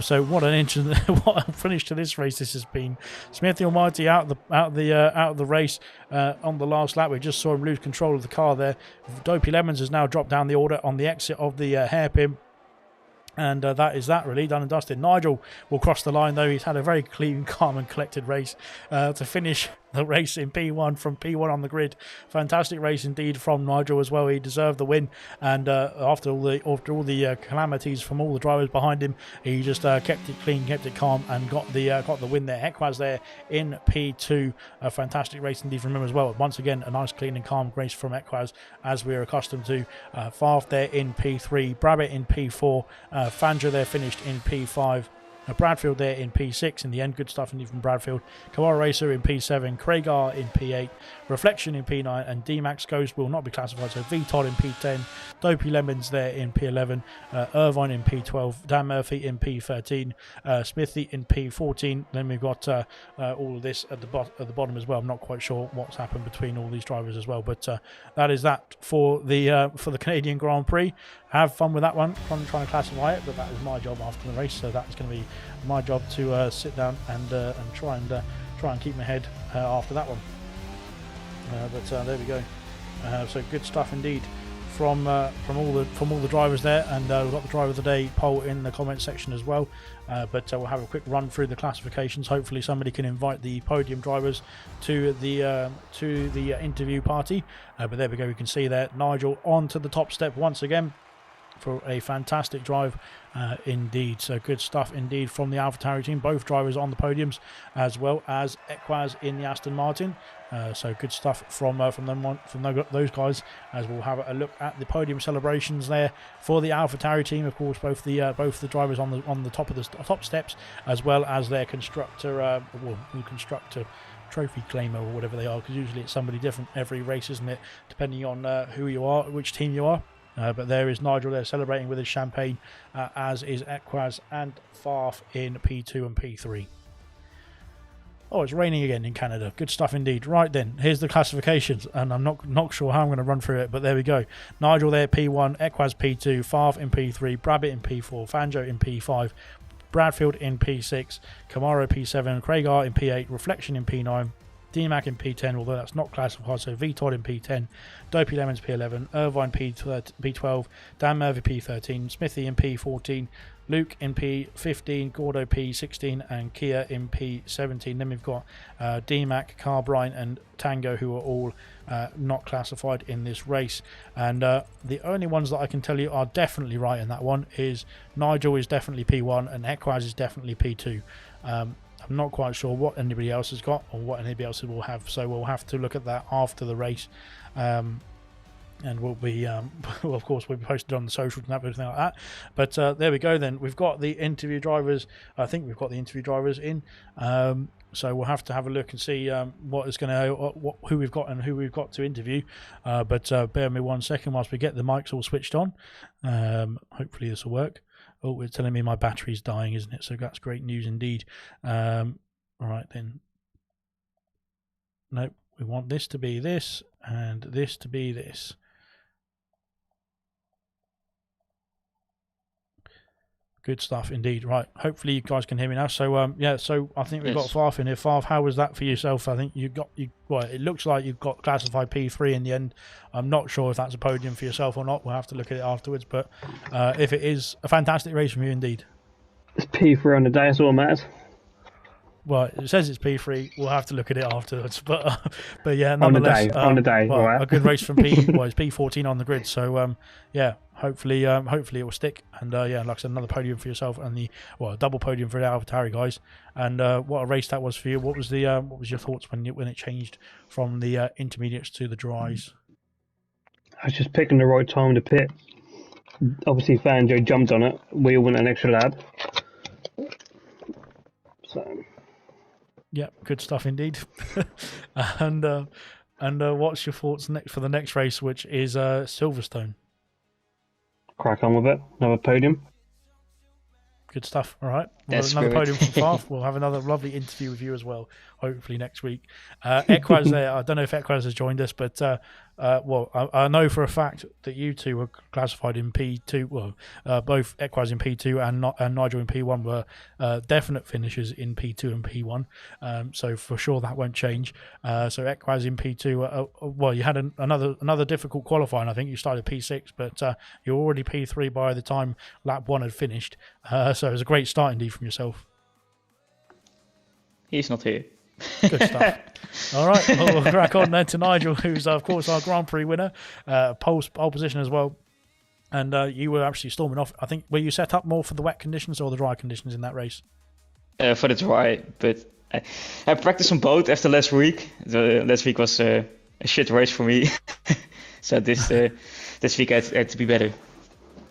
So what an interesting, what a finish to this race this has been. Smithy Almighty out of the race on the last lap. We just saw him lose control of the car there. Dopey Lemons has now dropped down the order on the exit of the hairpin. And that is that, really, done and dusted. Nigel will cross the line, though. He's had a very clean, calm and collected race to finish the race in P1, from P1 on the grid. Fantastic race indeed from Nigel as well. He deserved the win. And after all the calamities from all the drivers behind him, he just kept it clean, kept it calm, and got the win there. Equaz there in P2. A fantastic race indeed from him as well. Once again, a nice, clean and calm race from Equaz, as we are accustomed to. Farf there in P3. Brabbit in P4. Fangio there finished in P5. Bradfield there in P6 in the end. Good stuff indeed from Bradfield. Kamara Racer in P7. Craig R in P8. Reflection in P9. And D-Max Ghost will not be classified. So V-Todd in P10. Dopey Lemons there in P11. Irvine in P12. Dan Murphy in P13. Smithy in P14. Then we've got all of this at the bottom as well. I'm not quite sure what's happened between all these drivers as well. But that is that for the Canadian Grand Prix. Have fun with that one. I'm trying to classify it, but that is my job after the race. So that is going to be my job to sit down and try and keep my head after that one. But there we go. So good stuff indeed from all the drivers there, and we've got the driver of the day poll in the comment section as well. But we'll have a quick run through the classifications. Hopefully somebody can invite the podium drivers to the interview party. But there we go. We can see there Nigel on to the top step once again for a fantastic drive indeed. So good stuff indeed from the AlphaTauri team. Both drivers on the podiums, as well as Equaz in the Aston Martin. So good stuff from those guys, as we'll have a look at the podium celebrations there for the AlphaTauri team. Of course, both the drivers on the top of the top steps, as well as their constructor trophy claimer or whatever they are, because usually it's somebody different every race, isn't it, depending on who you are, which team you are. But there is Nigel there celebrating with his champagne, as is Equaz and Farf in P2 and P3. Oh, it's raining again in Canada. Good stuff indeed. Right then, here's the classifications, and I'm not sure how I'm going to run through it, but there we go. Nigel there, P1, Equaz P2, Farf in P3, Brabbit in P4, Fangio in P5, Bradfield in P6, Camaro P7, Craig R in P8, Reflection in P9, D-Mac in P10, although that's not classified, so V-Todd in P10, Dopey Lemons P11, Irvine P12, Dan Murphy P13, Smithy in P14, Luke in P15, Gordo P16, and Kia in P17. Then we've got D-Mac, Carbrine and Tango, who are all not classified in this race. And the only ones that I can tell you are definitely right in that one is Nigel is definitely P1 and Equaz is definitely P2. I'm not quite sure what anybody else has got or what anybody else will have, so we'll have to look at that after the race. And we'll be, well, of course, we'll be posted on the socials and everything like that. But there we go then. We've got the interview drivers. I think we've got the interview drivers in. So we'll have to have a look and see who we've got and who we've got to interview. But bear with me 1 second whilst we get the mics all switched on. Hopefully this will work. Oh, it's telling me my battery's dying, isn't it? So that's great news indeed. All right then. Nope, we want this to be this and this to be this. Good stuff indeed. Right. Hopefully you guys can hear me now. So so I think we've got Farf in here. Farf, how was that for yourself? I think well, it looks like you've got classified P3 in the end. I'm not sure if that's a podium for yourself or not. We'll have to look at it afterwards. But if it is, a fantastic race from you indeed.
It's P3 on the day, that's all that matters.
Well, it says it's P3. We'll have to look at it afterwards, but yeah, nonetheless,
on the day,
well,
right.
A good race from P. Well, it's P14 on the grid, so yeah, hopefully it will stick, and yeah, like I said, another podium for yourself, and a double podium for the AlphaTauri guys, and what a race that was for you. What was your thoughts when it changed from the intermediates to the dries?
I was just picking the right time to pit. Obviously, Fanjo jumped on it. We all went an extra lap. So.
Yeah, good stuff indeed. and what's your thoughts for the next race, which is Silverstone?
Crack on with it. Another podium.
Good stuff. All right. Another podium from Farf. We'll have another lovely interview with you as well, hopefully next week. Equaz there. I don't know if Equaz has joined us, but well, I know for a fact that you two were classified in P2. Well, both Equaz in P2 and Nigel in P1 were definite finishers in P2 and P1. So for sure that won't change. So Equaz in P2. Well, you had another difficult qualifying. I think you started P6, but you were already P3 by the time lap 1 had finished. So it was a great start indeed from yourself.
He's not here.
Good stuff. All right, we'll crack on then to Nigel, who's of course our Grand Prix winner, pole position as well. And you were actually storming off. I think, were you set up more for the wet conditions or the dry conditions in that race?
For the dry, but I practiced on both after last week. The last week was a shit race for me, so this week I had to be better.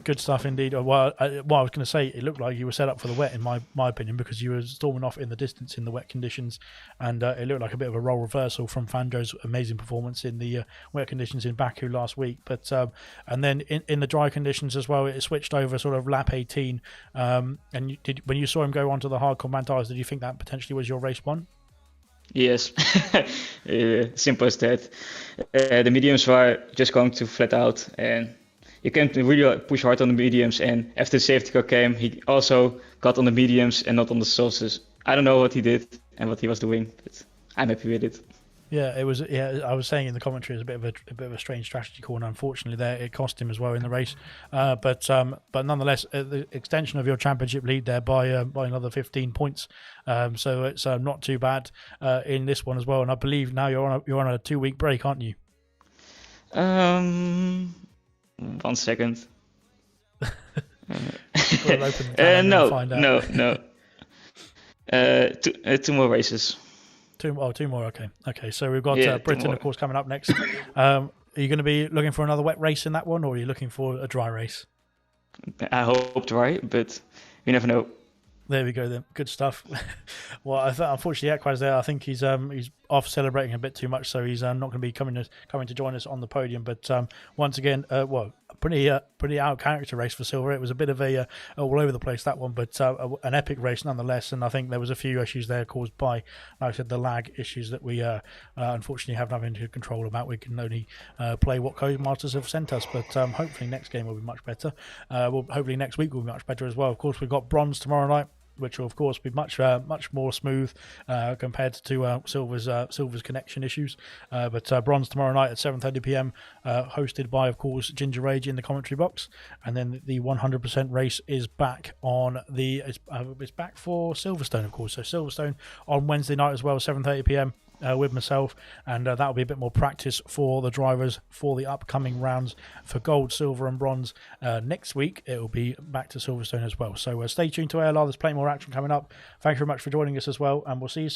Good stuff indeed. Well, I was going to say, it looked like you were set up for the wet, in my opinion, because you were storming off in the distance in the wet conditions, and it looked like a bit of a role reversal from Fanjo's amazing performance in the wet conditions in Baku last week. But and then in the dry conditions as well, it switched over sort of lap 18. And when you saw him go onto the hardcore man tires, did you think that potentially was your race one?
Yes, simple as that. The mediums were just going to flat out, and you can't really push hard on the mediums, and after the safety car came, he also got on the mediums and not on the softs. I don't know what he did and what he was doing, but I'm happy with it.
Yeah, it was. Yeah, I was saying in the commentary, it was a bit of a strange strategy call, and unfortunately, there it cost him as well in the race. But nonetheless, the extension of your championship lead there by another 15 points. So it's not too bad in this one as well. And I believe now you're on a 2-week break, aren't you?
1 second. No. Two more races.
Two more. Okay. So we've got Britain, of course, coming up next. Are you going to be looking for another wet race in that one, or are you looking for a dry race?
I hope dry, but you never know.
There we go then. Good stuff. Well, unfortunately, Equaz there, I think he's off celebrating a bit too much, so he's not going to be coming to join us on the podium. But once again, a pretty out of character race for Silver. It was a bit of a all over the place, that one, but an epic race nonetheless. And I think there was a few issues there caused by, like I said, the lag issues that we unfortunately have nothing to control about. We can only play what Codemasters have sent us, but hopefully next game will be much better. Hopefully next week will be much better as well. Of course, we've got bronze tomorrow night, which will of course be much more smooth compared to Silver's connection issues. But bronze tomorrow night at 7:30 p.m. Hosted by, of course, Ginger Rage in the commentary box, and then the 100% race is back on it's back for Silverstone, of course. So Silverstone on Wednesday night as well, 7:30 p.m. With myself, and that'll be a bit more practice for the drivers for the upcoming rounds for gold, silver and bronze. Next week it will be back to Silverstone as well, so stay tuned to ALR. There's plenty more action coming up. Thank you very much for joining us as well, and we'll see you soon.